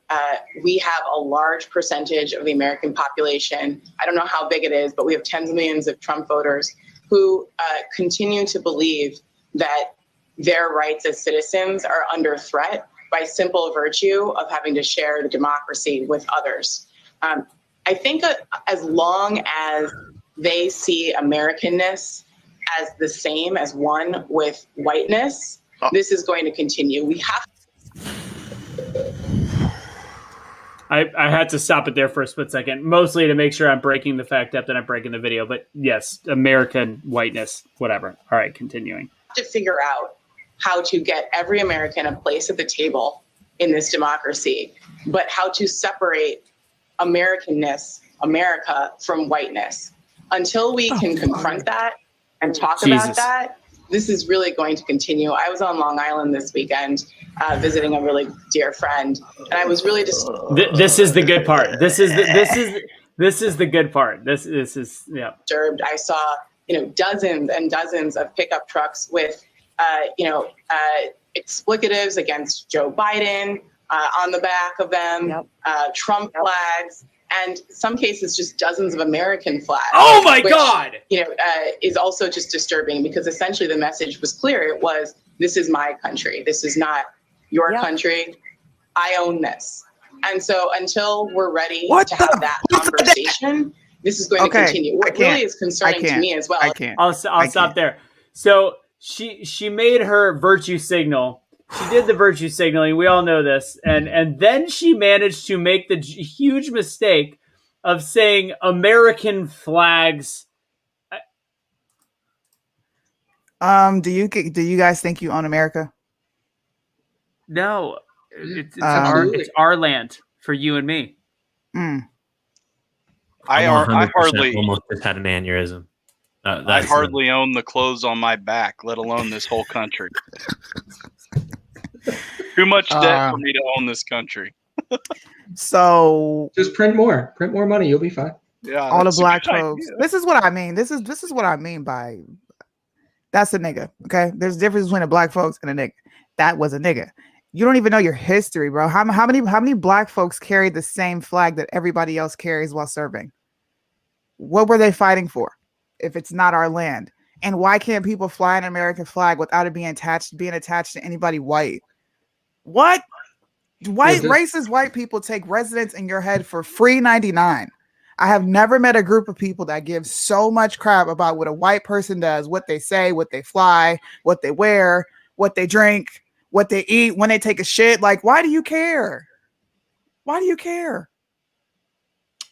we have a large percentage of the American population. I don't know how big it is, but we have tens of millions of Trump voters who continue to believe that their rights as citizens are under threat by simple virtue of having to share the democracy with others. I think as long as they see Americanness as the same as one with whiteness, this is going to continue. We have. I had to stop it there for a split second, mostly to make sure I'm breaking the fact up that I'm breaking the video. But yes, American whiteness, whatever. All right, continuing. To figure out how to get every American a place at the table in this democracy, but how to separate Americanness, America, from whiteness. Until we can confront that and talk about that, this is really going to continue. I was on Long Island this weekend visiting a really dear friend, and I was really just. This is the good part. This is the good part. This is yeah. Disturbed. I saw dozens and dozens of pickup trucks with explicatives against Joe Biden on the back of them, Trump flags. And some cases, just dozens of American flags. Oh my God! Is also just disturbing because essentially the message was clear. It was, this is my country. This is not your country. I own this. And so until we're ready to have that conversation, this is going to continue. What really is concerning to me as well. I'll stop there. So she made her virtue signal. She did the virtue signaling. We all know this. And then she managed to make the huge mistake of saying American flags. Do you guys think you own America? No. It's our land for you and me. I hardly almost just had an aneurysm. I hardly own the clothes on my back, let alone this whole country. Too much debt for me to own this country. So just print more money. You'll be fine. Yeah, all the black folks. This is what I mean. This is what I mean by that's a nigga. Okay, there's a difference between a black folks and a nigga. That was a nigga. You don't even know your history, bro. How many black folks carried the same flag that everybody else carries while serving? What were they fighting for if it's not our land? And why can't people fly an American flag without it being attached to anybody white? What? Racist white people take residence in your head for free 99. I have never met a group of people that give so much crap about what a white person does, what they say, what they fly, what they wear, what they drink, what they eat, when they take a shit. Like, why do you care? Why do you care?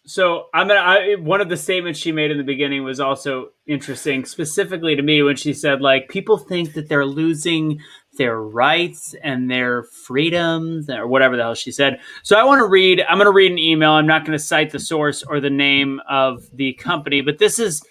So one of the statements she made in the beginning was also interesting, specifically to me when she said, like, people think that they're losing their rights and their freedoms or whatever the hell she said. So I'm going to read an email. I'm not going to cite the source or the name of the company, but this is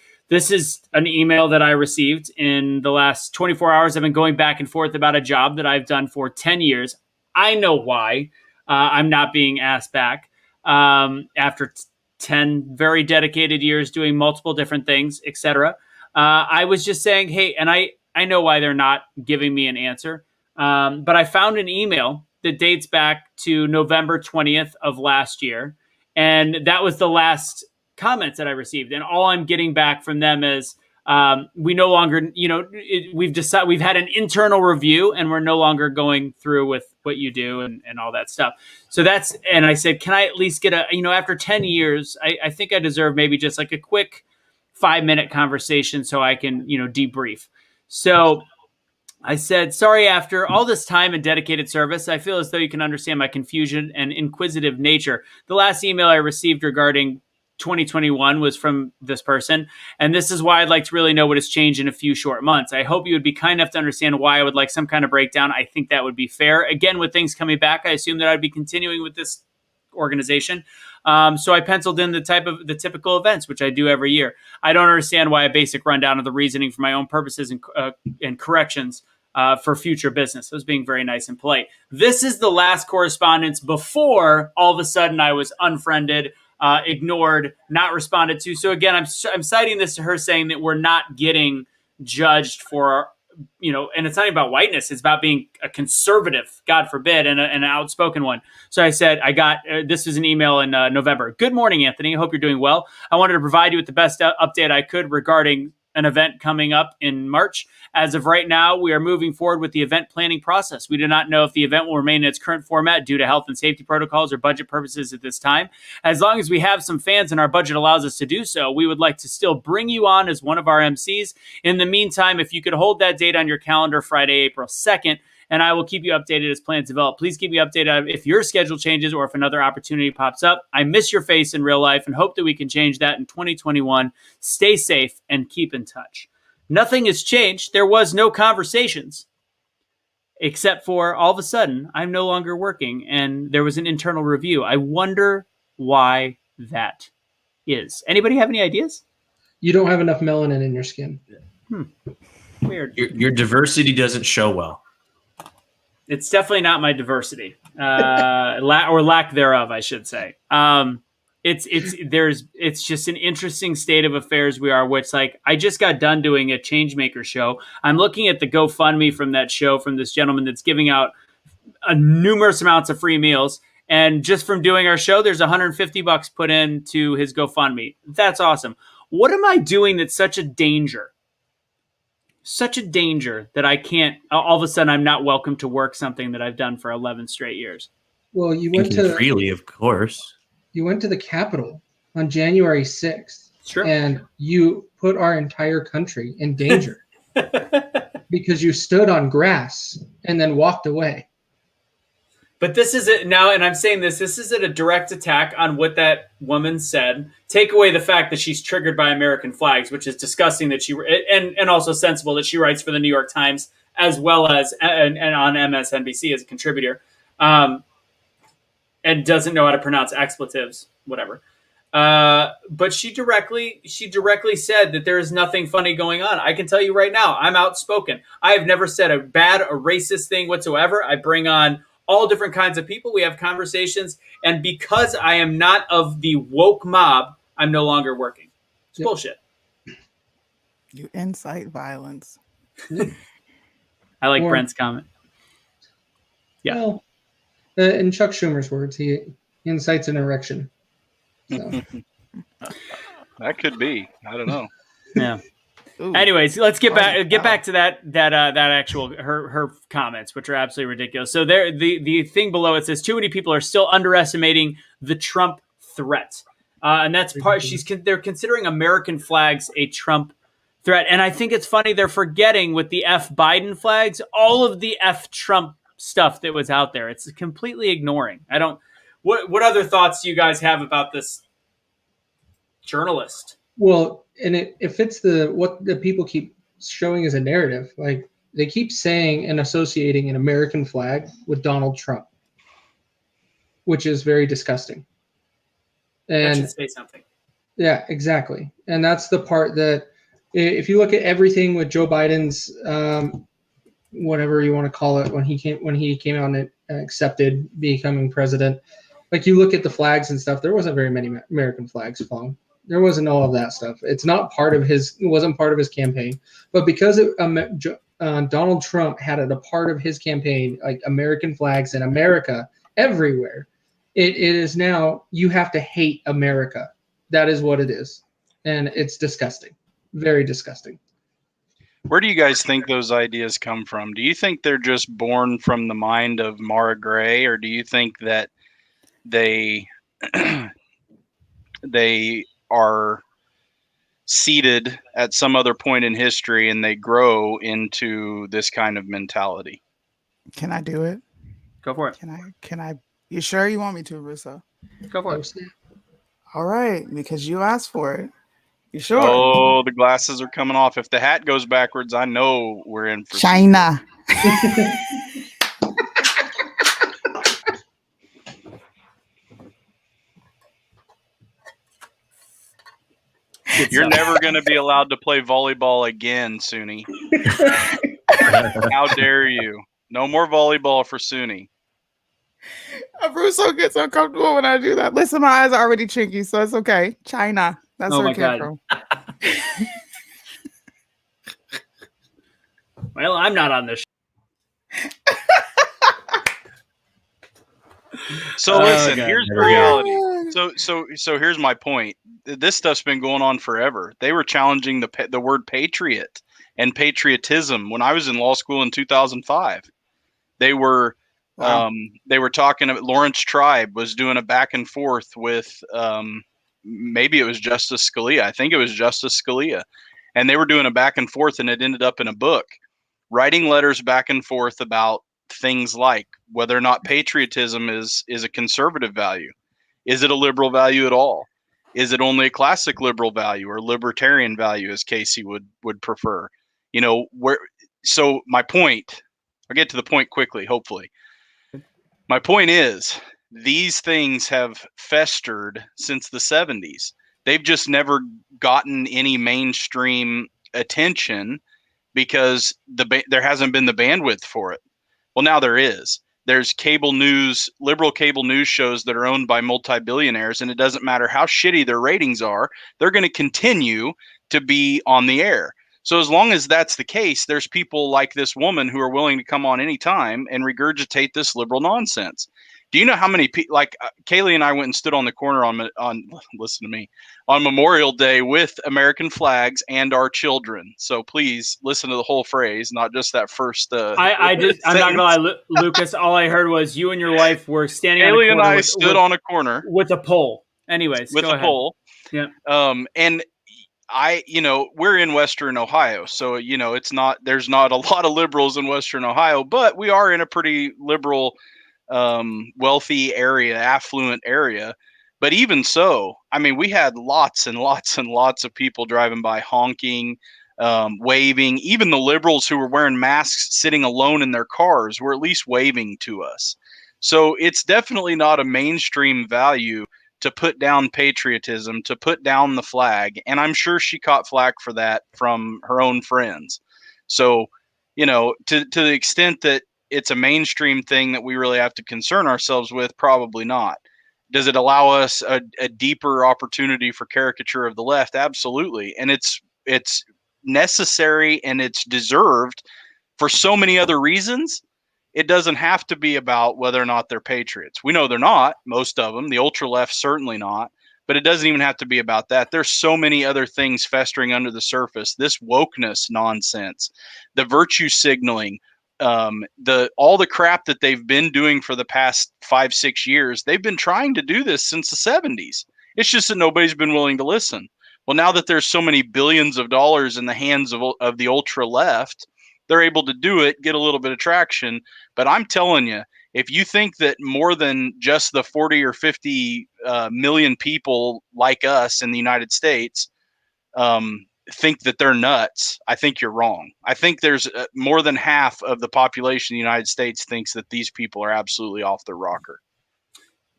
an email that I received in the last 24 hours. I've been going back and forth about a job that I've done for 10 years. I know why. I'm not being asked back after 10 very dedicated years doing multiple different things, etc. I was just saying, hey, and I know why they're not giving me an answer, but I found an email that dates back to November 20th of last year. And that was the last comments that I received. And all I'm getting back from them is, we no longer, we've had an internal review and we're no longer going through with what you do and all that stuff. So and I said, can I at least get after 10 years, I think I deserve maybe just like a quick 5-minute conversation so I can, debrief. So I said, sorry, after all this time and dedicated service, I feel as though you can understand my confusion and inquisitive nature. The last email I received regarding 2021 was from this person, and this is why I'd like to really know what has changed in a few short months. I hope you would be kind enough to understand why I would like some kind of breakdown. I think that would be fair. Again, with things coming back, I assume that I'd be continuing with this organization. So I penciled in the typical events, which I do every year. I don't understand why a basic rundown of the reasoning for my own purposes and corrections for future business. I was being very nice and polite. This is the last correspondence before all of a sudden I was unfriended, ignored, not responded to. So again, I'm citing this to her saying that we're not getting judged for, and it's not even about whiteness. It's about being a conservative, God forbid, and an outspoken one. So I said, this was an email in November. Good morning, Anthony. I hope you're doing well. I wanted to provide you with the best update I could regarding an event coming up in March. As of right now, we are moving forward with the event planning process. We do not know if the event will remain in its current format due to health and safety protocols or budget purposes at this time. As long as we have some fans and our budget allows us to do so, we would like to still bring you on as one of our MCs. In the meantime, if you could hold that date on your calendar, Friday, April 2nd, and I will keep you updated as plans develop. Please keep me updated if your schedule changes or if another opportunity pops up. I miss your face in real life and hope that we can change that in 2021. Stay safe and keep in touch. Nothing has changed. There was no conversations, except for all of a sudden, I'm no longer working and there was an internal review. I wonder why that is. Anybody have any ideas? You don't have enough melanin in your skin. Weird. Your diversity doesn't show well. It's definitely not my diversity, or lack thereof, I should say. It's just an interesting state of affairs we are, which I just got done doing a Changemaker show. I'm looking at the GoFundMe from that show from this gentleman that's giving out numerous amounts of free meals. And just from doing our show, there's $150 put into his GoFundMe. That's awesome. What am I doing that's such a danger? Such a danger that I can't, all of a sudden I'm not welcome to work something that I've done for 11 straight years. Well, you went to freely, of course. You went to the Capitol on January 6th. Sure. And you put our entire country in danger because you stood on grass and then walked away. But this is it now, and I'm saying this isn't a direct attack on what that woman said. Take away the fact that she's triggered by American flags, which is disgusting that and also sensible that she writes for the New York Times as well as and on MSNBC as a contributor, and doesn't know how to pronounce expletives, whatever. But she directly said that there is nothing funny going on. I can tell you right now, I'm outspoken. I have never said a racist thing whatsoever. I bring on all different kinds of people. We have conversations. And because I am not of the woke mob, I'm no longer working. It's bullshit. You incite violence. I like Brent's comment. Yeah. Well, in Chuck Schumer's words, he incites an erection. So. That could be. I don't know. Yeah. Ooh. Anyways, let's get back to that actual her comments, which are absolutely ridiculous. So there, the thing below it says too many people are still underestimating the Trump threat, and that's part. They're considering American flags a Trump threat, and I think it's funny they're forgetting with the F Biden flags all of the F Trump stuff that was out there. It's completely ignoring. I don't. What other thoughts do you guys have about this journalist? Well, and it fits what the people keep showing as a narrative. Like they keep saying and associating an American flag with Donald Trump, which is very disgusting. And that should say something. Yeah, exactly. And that's the part that if you look at everything with Joe Biden's, whatever you want to call it, when he came out and accepted becoming president. Like, you look at the flags and stuff, there wasn't very many American flags flown. There wasn't all of that stuff. It wasn't part of his campaign. But because Donald Trump had it a part of his campaign, like American flags in America everywhere, it is now, you have to hate America. That is what it is. And it's disgusting. Very disgusting. Where do you guys think those ideas come from? Do you think they're just born from the mind of Mara Gray, or do you think that they are seeded at some other point in history and they grow into this kind of mentality? Can I do it? Go for it. Can I? You sure you want me to, Russo? Go for it. All right, because you asked for it. You sure? Oh, the glasses are coming off. If the hat goes backwards, I know we're in for China. You're never going to be allowed to play volleyball again, Suni. How dare you? No more volleyball for Suni. Russo gets uncomfortable when I do that. Listen, my eyes are already chinky, so it's okay. China. That's where it came from. Well, I'm not on this. So listen, here's the reality. So here's my point. This stuff's been going on forever. They were challenging the word patriot and patriotism when I was in law school in 2005. They were talking about, Lawrence Tribe was doing a back and forth with maybe it was Justice Scalia. I think it was Justice Scalia. And they were doing a back and forth, and it ended up in a book, writing letters back and forth about things like whether or not patriotism is a conservative value. Is it a liberal value at all? Is it only a classic liberal value or libertarian value, as Casey would prefer? So my point, I'll get to the point quickly, hopefully. My point is, these things have festered since the 70s. They've just never gotten any mainstream attention because there hasn't been the bandwidth for it. Well, now there is. There's cable news, liberal cable news shows that are owned by multi-billionaires, and it doesn't matter how shitty their ratings are, they're going to continue to be on the air. So as long as that's the case, there's people like this woman who are willing to come on anytime and regurgitate this liberal nonsense. Do you know how many people, like Kaylee and I went and stood on the corner on listen to me, on Memorial Day with American flags and our children. So please listen to the whole phrase, not just that first. I'm not gonna lie, Lucas. All I heard was you and your wife were standing. Kaylee and I stood on a corner with a pole. Anyways, with a pole. Yeah. And we're in Western Ohio, so there's not a lot of liberals in Western Ohio, but we are in a pretty liberal, wealthy area, affluent area. But even so, I mean, we had lots and lots and lots of people driving by honking, waving. Even the liberals who were wearing masks sitting alone in their cars were at least waving to us. So it's definitely not a mainstream value to put down patriotism, to put down the flag. And I'm sure she caught flack for that from her own friends. So, to the extent that it's a mainstream thing that we really have to concern ourselves with, probably not. Does it allow us a deeper opportunity for caricature of the left? Absolutely. And it's necessary and it's deserved for so many other reasons. It doesn't have to be about whether or not they're patriots. We know they're not, most of them. The ultra left, certainly not. But it doesn't even have to be about that. There's so many other things festering under the surface. This wokeness nonsense, the virtue signaling, all the crap that they've been doing for the past 5-6 years. They've been trying to do this since the 70s. It's just that nobody's been willing to listen. Well, now that there's so many billions of dollars in the hands of the ultra left, they're able to do it, get a little bit of traction. But I'm telling you, if you think that more than just the 40 or 50 million people like us in the United States think that they're nuts, I think you're wrong. I think there's more than half of the population of the United States thinks that these people are absolutely off their rocker.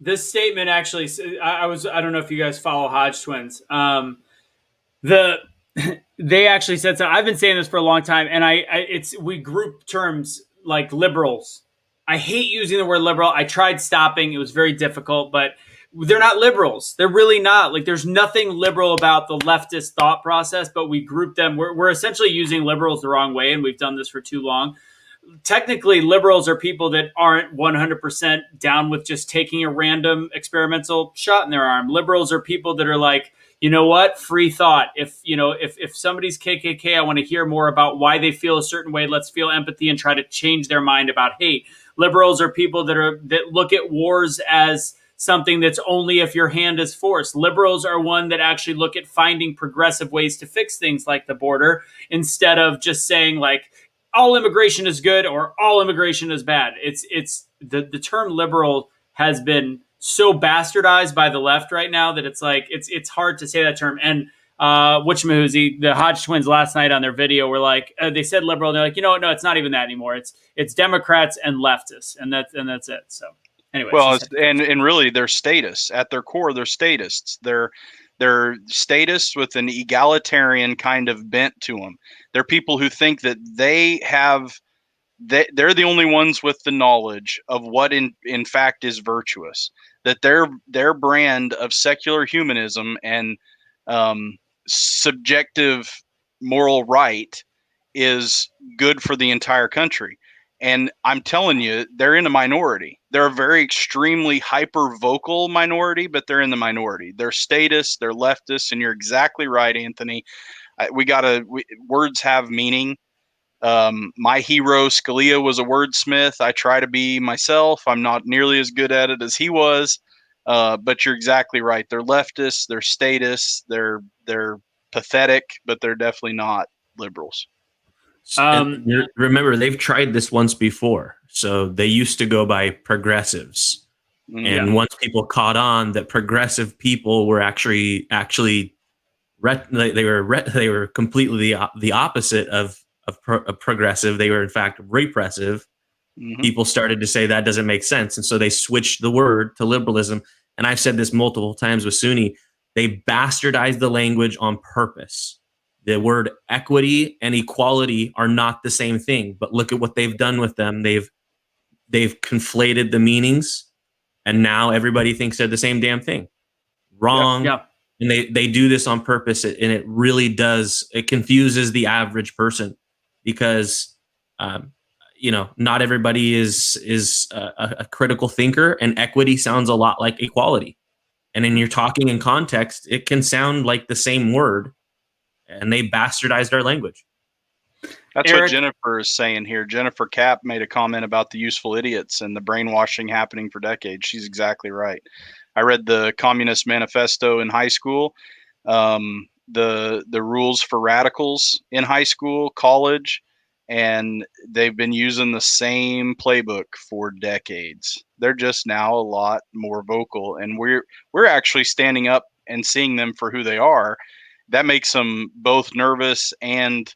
This statement actually, I don't know if you guys follow Hodge Twins. The they actually said so. I've been saying this for a long time, and we group terms like liberals. I hate using the word liberal. I tried stopping; it was very difficult, but they're not liberals. They're really not. Like, there's nothing liberal about the leftist thought process, but we group them. We're essentially using liberals the wrong way, and we've done this for too long. Technically, liberals are people that aren't 100% down with just taking a random experimental shot in their arm. Liberals are people that are like, you know what? Free thought. If somebody's KKK, I want to hear more about why they feel a certain way. Let's feel empathy and try to change their mind about hate. Liberals are people that look at wars as something that's only if your hand is forced. Liberals are one that actually look at finding progressive ways to fix things like the border instead of just saying like all immigration is good or all immigration is bad. It's the term liberal has been so bastardized by the left right now that it's like it's hard to say that term. And whatchamahoozy, the Hodge twins last night on their video were like they said liberal, and they're like, you know what, no, it's not even that anymore. It's Democrats and leftists, and that's it. So anyway, well, and really their status at their core, they're statists. They're statists with an egalitarian kind of bent to them. They're people who think that they're the only ones with the knowledge of what in fact is virtuous, that their brand of secular humanism and subjective moral right is good for the entire country. And I'm telling you, they're in a minority. They're a very extremely hyper vocal minority, but they're in the minority. They're statists, they're leftists, and you're exactly right, Anthony. Words have meaning. My hero Scalia was a wordsmith. I try to be myself. I'm not nearly as good at it as he was, but you're exactly right. They're leftists. They're statists. They're pathetic, but they're definitely not liberals. Remember, they've tried this once before. So they used to go by progressives, and once people caught on that progressive people were actually they were completely the opposite of progressive. They were in fact repressive. People started to say that doesn't make sense, and so they switched the word to liberalism. And I've said this multiple times with Sunni. They bastardized the language on purpose. The word equity and equality are not the same thing, but look at what they've done with them. They've conflated the meanings, and now everybody thinks they're the same damn thing. Wrong. Yeah. And they do this on purpose, and it really does. It confuses the average person because, not everybody is a critical thinker, and equity sounds a lot like equality. And when you're talking in context, it can sound like the same word, and they bastardized our language. That's Eric, what Jennifer is saying here. Jennifer Kapp made a comment about the useful idiots and the brainwashing happening for decades. She's exactly right. I read the Communist Manifesto in high school, the rules for radicals in high school, college, and they've been using the same playbook for decades. They're just now a lot more vocal, and we're actually standing up and seeing them for who they are. That makes them both nervous and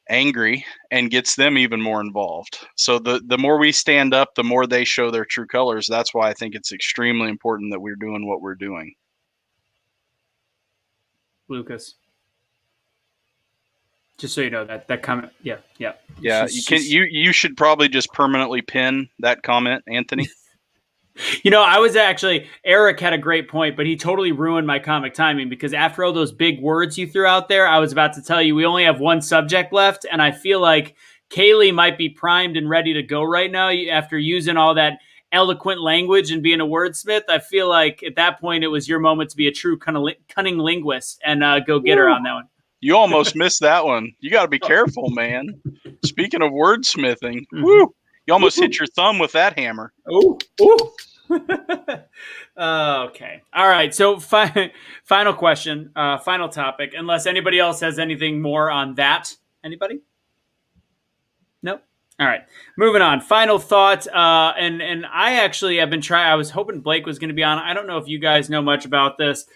angry and gets them even more involved. So the more we stand up, the more they show their true colors. That's why I think it's extremely important that we're doing what we're doing. Lucas, just so you know that comment. Yeah. You should probably just permanently pin that comment, Anthony. I was Eric had a great point, but he totally ruined my comic timing because after all those big words you threw out there, I was about to tell you we only have one subject left, and I feel like Kaylee might be primed and ready to go right now after using all that eloquent language and being a wordsmith. I feel like at that point it was your moment to be a true cunning linguist and go get her on that one. You almost missed that one. You got to be careful, man. Speaking of wordsmithing, woo! You almost hit your thumb with that hammer. Ooh. Okay. All right. So final question, final topic, unless anybody else has anything more on that. Anybody? Nope. All right. Moving on. Final thought. And I actually have been I was hoping Blake was going to be on. I don't know if you guys know much about this.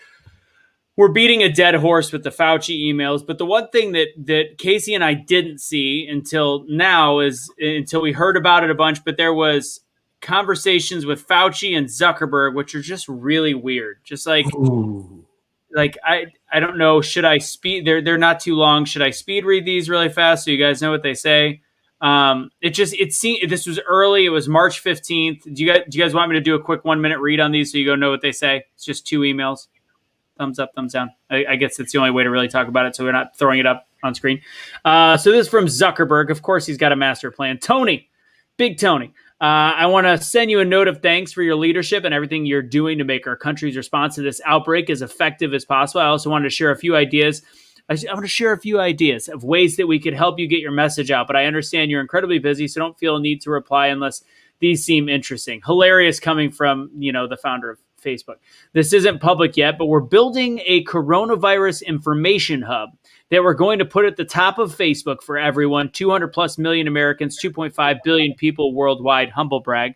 We're beating a dead horse with the Fauci emails, but the one thing that Casey and I didn't see until now until we heard about it a bunch, but there was conversations with Fauci and Zuckerberg, which are just really weird. Just like, like I don't know. Should I speed? They're not too long. Should I speed read these really fast so you guys know what they say? It seemed this was early. It was March 15th. Do you guys want me to do a quick 1 minute read on these so you go know what they say? It's just 2 emails. Thumbs up, thumbs down. I guess it's the only way to really talk about it, so we're not throwing it up on screen. So this is from Zuckerberg. Of course, he's got a master plan. Tony, Big Tony. I want to send you a note of thanks for your leadership and everything you're doing to make our country's response to this outbreak as effective as possible. I also wanted to share a few ideas. I want to share a few ideas of ways that we could help you get your message out, but I understand you're incredibly busy, so don't feel a need to reply unless these seem interesting. Hilarious coming from, the founder of Facebook. This isn't public yet, but we're building a coronavirus information hub that we're going to put at the top of Facebook for everyone, 200 plus million Americans, 2.5 billion people worldwide, humble brag,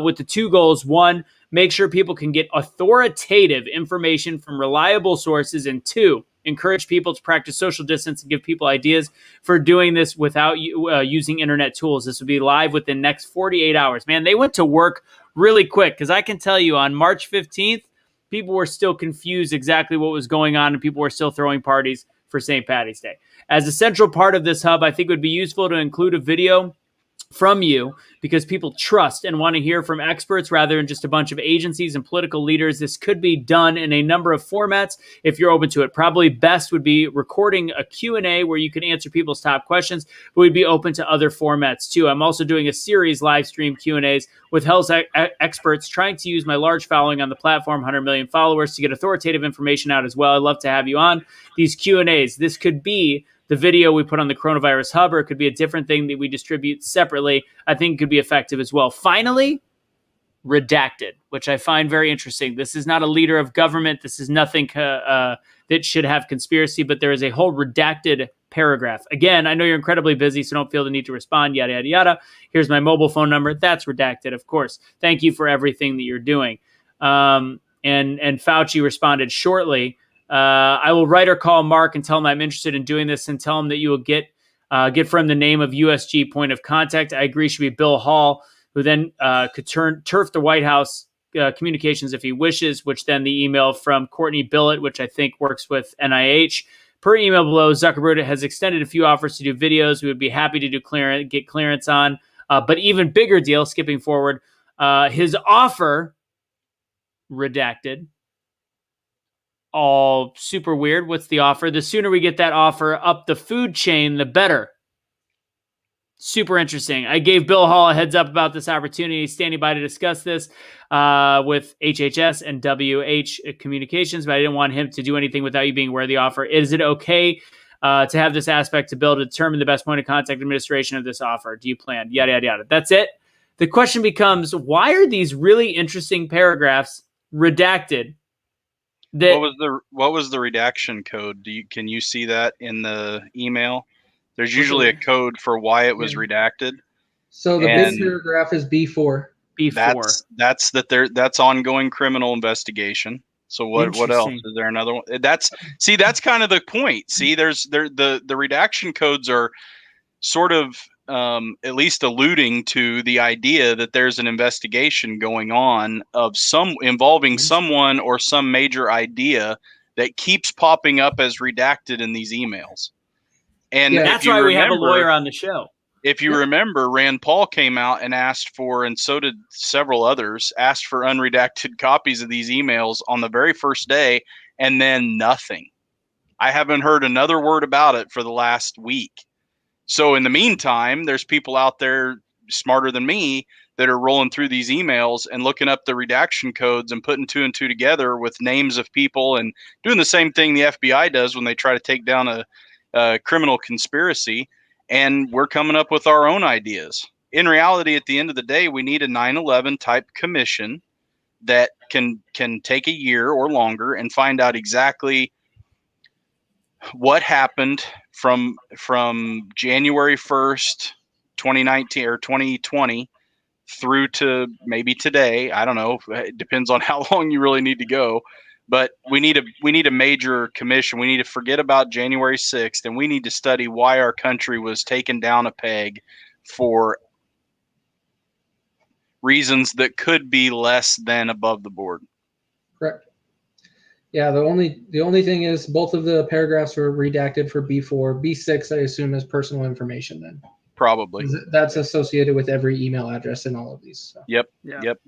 with the 2 goals. 1, make sure people can get authoritative information from reliable sources, and 2, encourage people to practice social distance and give people ideas for doing this without using internet tools. This will be live within the next 48 hours. Man, they went to work really quick, because I can tell you on March 15th, people were still confused exactly what was going on, and people were still throwing parties for St. Patty's Day. As a central part of this hub, I think it would be useful to include a video from you, because people trust and want to hear from experts rather than just a bunch of agencies and political leaders. This could be done in a number of formats if you're open to it. Probably best would be recording a Q&A where you can answer people's top questions, but we'd be open to other formats too. I'm also doing a series live stream Q&As with health experts, trying to use my large following on the platform, 100 million followers, to get authoritative information out as well. I'd love to have you on these Q&As. This could be the video we put on the Coronavirus Hub, or it could be a different thing that we distribute separately. I think it could be effective as well. Finally, redacted, which I find very interesting. This is not a leader of government. This is nothing that should have conspiracy, but there is a whole redacted paragraph. Again, I know you're incredibly busy, so don't feel the need to respond, yada, yada, yada. Here's my mobile phone number. That's redacted, of course. Thank you for everything that you're doing. And Fauci responded shortly. I will write or call Mark and tell him I'm interested in doing this, and tell him that you will get from the name of USG point of contact. I agree should be Bill Hall, who then could turf the White House communications if he wishes, which then the email from Courtney Billett, which I think works with NIH. Per email below, Zuckerberg has extended a few offers to do videos. We would be happy to get clearance on. But even bigger deal, skipping forward, his offer, redacted, all super weird. What's the offer? The sooner we get that offer up the food chain, the better. Super interesting. I gave Bill Hall a heads up about this opportunity. He's standing by to discuss this with HHS and WH Communications, but I didn't want him to do anything without you being aware of the offer. Is it okay to have this aspect to build to determine the best point of contact administration of this offer? Do you plan? Yada, yada, yada. That's it. The question becomes, why are these really interesting paragraphs redacted? What was the redaction code? Can you see that in the email? There's usually a code for why it was redacted. So the big paragraph is B4. B4. That's ongoing criminal investigation. So what else? Is there another one? That's kind of the point. See, the redaction codes are sort of at least alluding to the idea that there's an investigation going on involving someone or some major idea that keeps popping up as redacted in these emails. And that's why we have a lawyer on the show. If you remember, Rand Paul came out and asked for, and so did several others, asked for unredacted copies of these emails on the very first day, and then nothing. I haven't heard another word about it for the last week. So in the meantime, there's people out there smarter than me that are rolling through these emails and looking up the redaction codes and putting 2 and 2 together with names of people and doing the same thing the FBI does when they try to take down a criminal conspiracy. And we're coming up with our own ideas. In reality, at the end of the day, we need a 9/11 type commission that can take a year or longer and find out exactly what happened from January 1st, 2019 or 2020 through to maybe today. I don't know. It depends on how long you really need to go. But we need a major commission. We need to forget about January 6th, and we need to study why our country was taken down a peg for reasons that could be less than above the board. Correct. Yeah, the only thing is both of the paragraphs were redacted for B4. B6, I assume, is personal information then. Probably. That's associated with every email address in all of these. So. Yep. Yeah. Yep.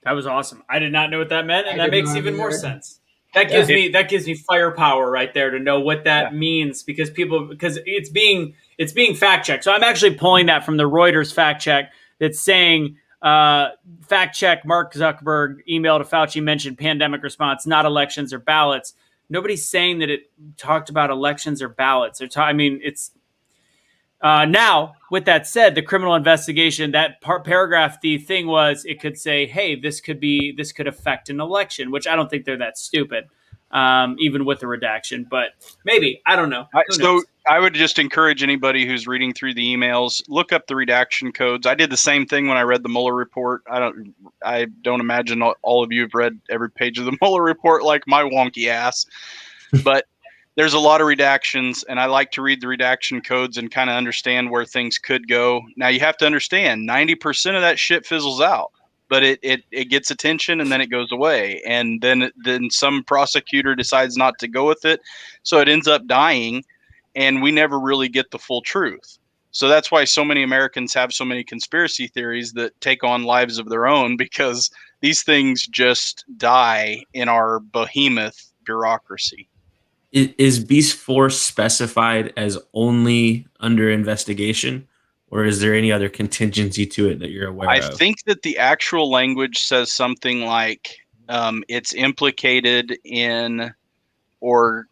That was awesome. I did not know what that meant, and that makes even more either. sense. That gives me firepower right there to know what that means, because it's being fact checked. So I'm actually pulling that from the Reuters fact check that's saying fact check Mark Zuckerberg email to Fauci mentioned pandemic response, not elections or ballots. Nobody's saying that it talked about elections or ballots. It's now, with that said, the criminal investigation, that paragraph, the thing was, it could say, hey, this could affect an election, which I don't think they're that stupid, even with the redaction, but maybe, I don't know. Who knows? I would just encourage anybody who's reading through the emails, look up the redaction codes. I did the same thing when I read the Mueller report. I don't imagine all of you have read every page of the Mueller report like my wonky ass, but there's a lot of redactions, and I like to read the redaction codes and kind of understand where things could go. Now, you have to understand 90% of that shit fizzles out, but it gets attention and then it goes away. And then some prosecutor decides not to go with it. So it ends up dying, and we never really get the full truth. So that's why so many Americans have so many conspiracy theories that take on lives of their own, because these things just die in our behemoth bureaucracy. Is Beast Force specified as only under investigation, or is there any other contingency to it that you're aware of? I think that the actual language says something like it's implicated in or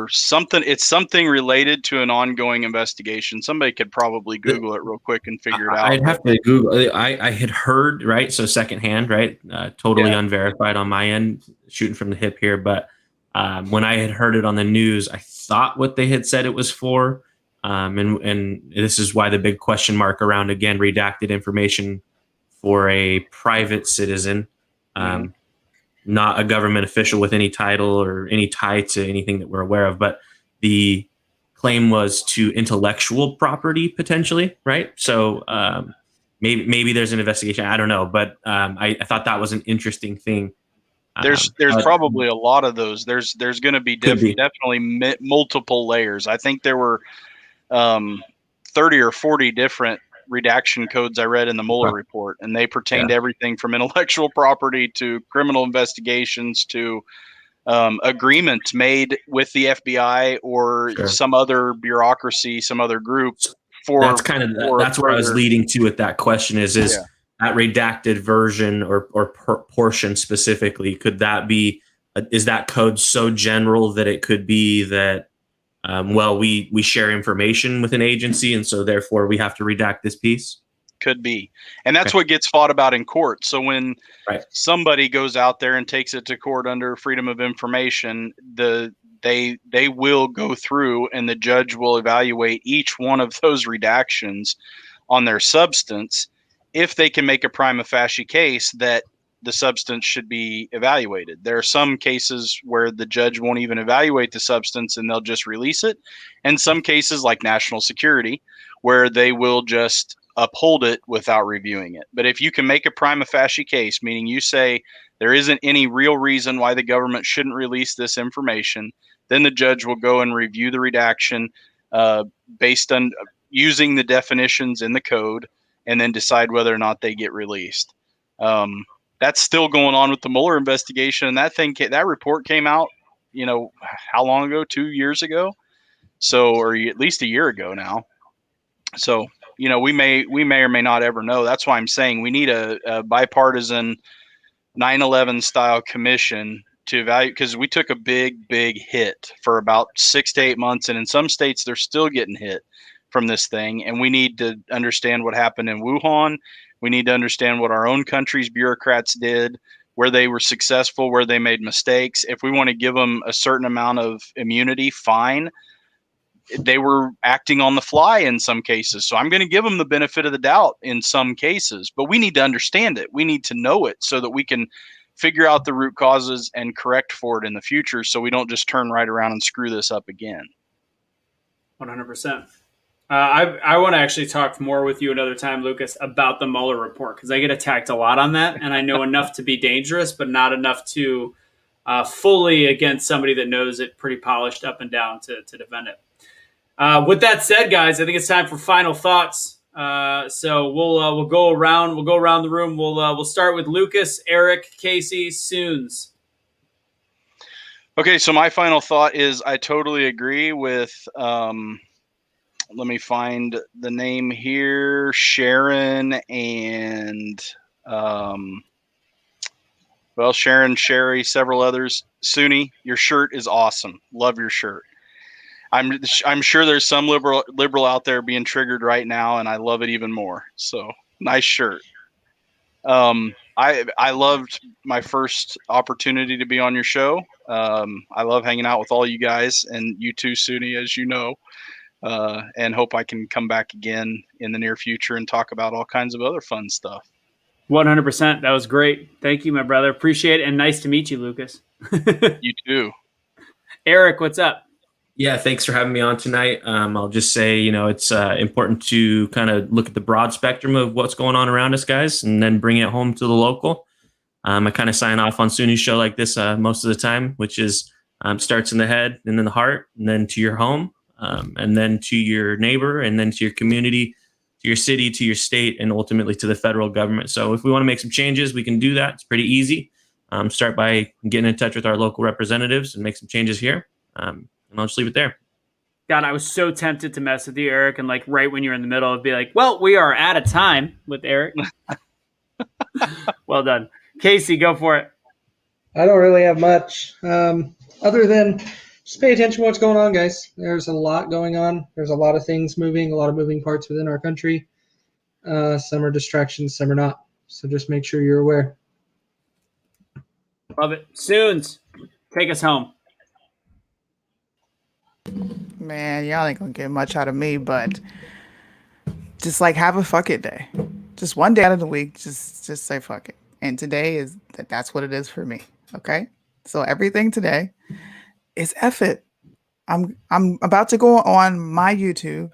something. It's something related to an ongoing investigation. Somebody could probably Google it real quick and figure it out. I'd have to Google. I had heard, right? So secondhand, right? Totally unverified on my end, shooting from the hip here, but. When I had heard it on the news, I thought what they had said it was for. And this is why the big question mark around, again, redacted information for a private citizen, not a government official with any title or any tie to anything that we're aware of. But the claim was to intellectual property, potentially, right? So maybe there's an investigation. I don't know. But I thought that was an interesting thing. There's probably a lot of those. There's going to be definitely multiple layers. I think there were 30 or 40 different redaction codes I read in the Mueller report, and they pertained to everything from intellectual property to criminal investigations to agreements made with the FBI or some other bureaucracy, some other group. That's where I was leading to with that question is that redacted version or portion specifically, could that be, is that code so general that it could be that, we share information with an agency and so therefore we have to redact this piece? Could be. And that's what gets fought about in court. So when somebody goes out there and takes it to court under freedom of information, they will go through and the judge will evaluate each one of those redactions on their substance, if they can make a prima facie case that the substance should be evaluated. There are some cases where the judge won't even evaluate the substance and they'll just release it. And some cases like national security, where they will just uphold it without reviewing it. But if you can make a prima facie case, meaning you say there isn't any real reason why the government shouldn't release this information, then the judge will go and review the redaction based on using the definitions in the code, and then decide whether or not they get released. That's still going on with the Mueller investigation. And that report came out, how long ago? 2 years ago. So, or at least a year ago now. So, we may or may not ever know. That's why I'm saying we need a bipartisan 9/11 style commission to evaluate, because we took a big hit for about 6 to 8 months. And in some states, they're still getting hit from this thing, and we need to understand what happened in Wuhan. We need to understand what our own country's bureaucrats did, where they were successful, where they made mistakes. If we want to give them a certain amount of immunity, fine. They were acting on the fly in some cases, so I'm going to give them the benefit of the doubt in some cases, but we need to understand it. We need to know it so that we can figure out the root causes and correct for it in the future, so we don't just turn right around and screw this up again. 100%. I want to actually talk more with you another time, Lucas, about the Mueller report, because I get attacked a lot on that, and I know enough to be dangerous, but not enough to fully against somebody that knows it pretty polished up and down to defend it. With that said, guys, I think it's time for final thoughts. So we'll go around. We'll go around the room. We'll start with Lucas, Eric, Casey, Soons. Okay, so my final thought is I totally agree with. Let me find the name here. Sharon and Sharon, Sherry, several others. Suni, your shirt is awesome. Love your shirt. I'm sure there's some liberal out there being triggered right now, and I love it even more. So nice shirt. I loved my first opportunity to be on your show. I love hanging out with all you guys and you too, Suni, as you know, and hope I can come back again in the near future and talk about all kinds of other fun stuff. 100%. That was great. Thank you, my brother. Appreciate it. And nice to meet you, Lucas. You too. Eric, what's up? Yeah, thanks for having me on tonight. I'll just say, it's important to kind of look at the broad spectrum of what's going on around us, guys, and then bring it home to the local. I kind of sign off on Suni's show like this most of the time, which is starts in the head and in the heart, and then to your home, and then to your neighbor, and then to your community, to your city, to your state, and ultimately to the federal government. So if we want to make some changes, we can do that. It's pretty easy. Start by getting in touch with our local representatives and make some changes here. And I'll just leave it there. God, I was so tempted to mess with you, Eric, and like right when you're in the middle, it'd be like, well, we are out of time with Eric. Well done. Casey, go for it. I don't really have much other than just pay attention to what's going on, guys. There's a lot going on. There's a lot of things moving, a lot of moving parts within our country. Some are distractions, some are not. So just make sure you're aware. Love it. Soons, take us home. Man, y'all ain't gonna get much out of me, but just like have a fuck it day. Just one day out of the week, just say fuck it. And today is that's what it is for me. Okay? So everything today is F it. I'm about to go on my YouTube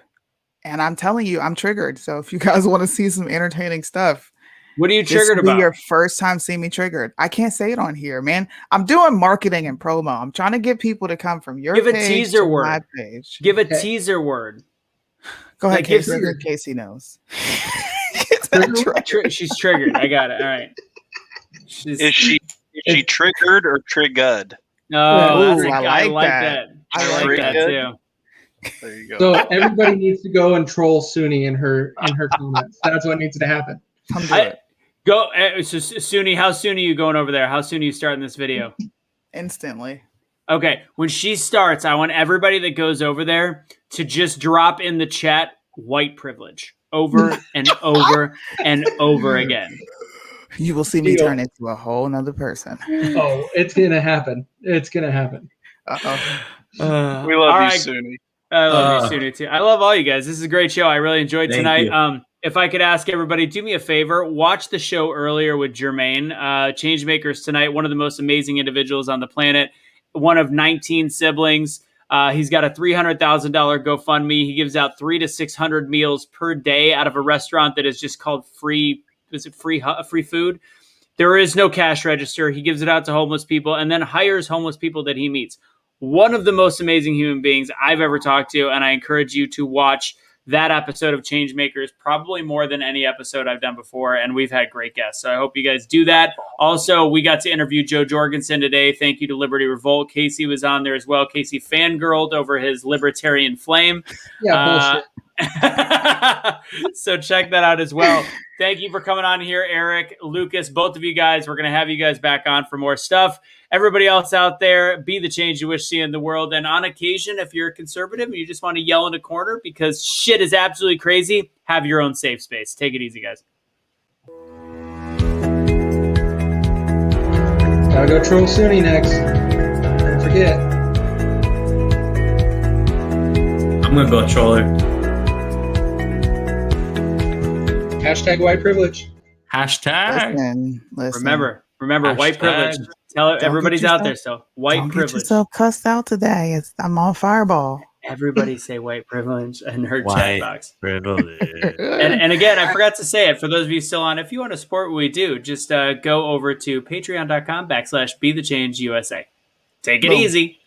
and I'm telling you, I'm triggered. So if you guys want to see some entertaining stuff, what are you triggered about? Your first time seeing me triggered. I can't say it on here, man. I'm doing marketing and promo. I'm trying to get people to come from your page a teaser to word. My page. Give a teaser word. Go ahead, Casey. Casey knows. She's triggered. I got it. All right. Is she triggered or triggered? No, I like that. I like that too. There you go. So everybody needs to go and troll Suni in her comments. That's what needs to happen. Come do it. Go, so Suni, how soon are you going over there? How soon are you starting this video? Instantly. Okay, when she starts, I want everybody that goes over there to just drop in the chat white privilege over and over and over again. You will see me turn into a whole nother person. Oh, it's going to happen. It's going to happen. Uh-oh. We love you, Suni. I love you, Suni, too. I love all you guys. This is a great show. I really enjoyed tonight. If I could ask everybody, do me a favor, watch the show earlier with Jermaine. Changemakers tonight, one of the most amazing individuals on the planet, one of 19 siblings. He's got a $300,000 GoFundMe. He gives out 300 to 600 meals per day out of a restaurant that is just called free food. There is no cash register. He gives it out to homeless people and then hires homeless people that he meets. One of the most amazing human beings I've ever talked to, and I encourage you to watch that episode of Changemakers, probably more than any episode I've done before, and we've had great guests. So I hope you guys do that. Also, we got to interview Joe Jorgensen today. Thank you to Liberty Revolt. Casey was on there as well. Casey fangirled over his libertarian flame. Yeah, bullshit. So check that out as well. Thank you for coming on here, Eric, Lucas, both of you guys. We're going to have you guys back on for more stuff. Everybody else out there, be the change you wish to see in the world. And on occasion, if you're a conservative and you just want to yell in a corner because shit is absolutely crazy, have your own safe space. Take it easy, guys. Gotta go troll Suni next. Don't forget. I'm going to go troll her. Hashtag white privilege. Hashtag. Listen. Remember, white privilege. Tell everybody's out there. So white privilege. Get yourself cussed out today. I'm on Fireball. Everybody say white privilege in her chat White box. privilege. And again, I forgot to say it for those of you still on. If you want to support what we do, just go over to patreon.com/BetheChange USA. Take it Boom. easy.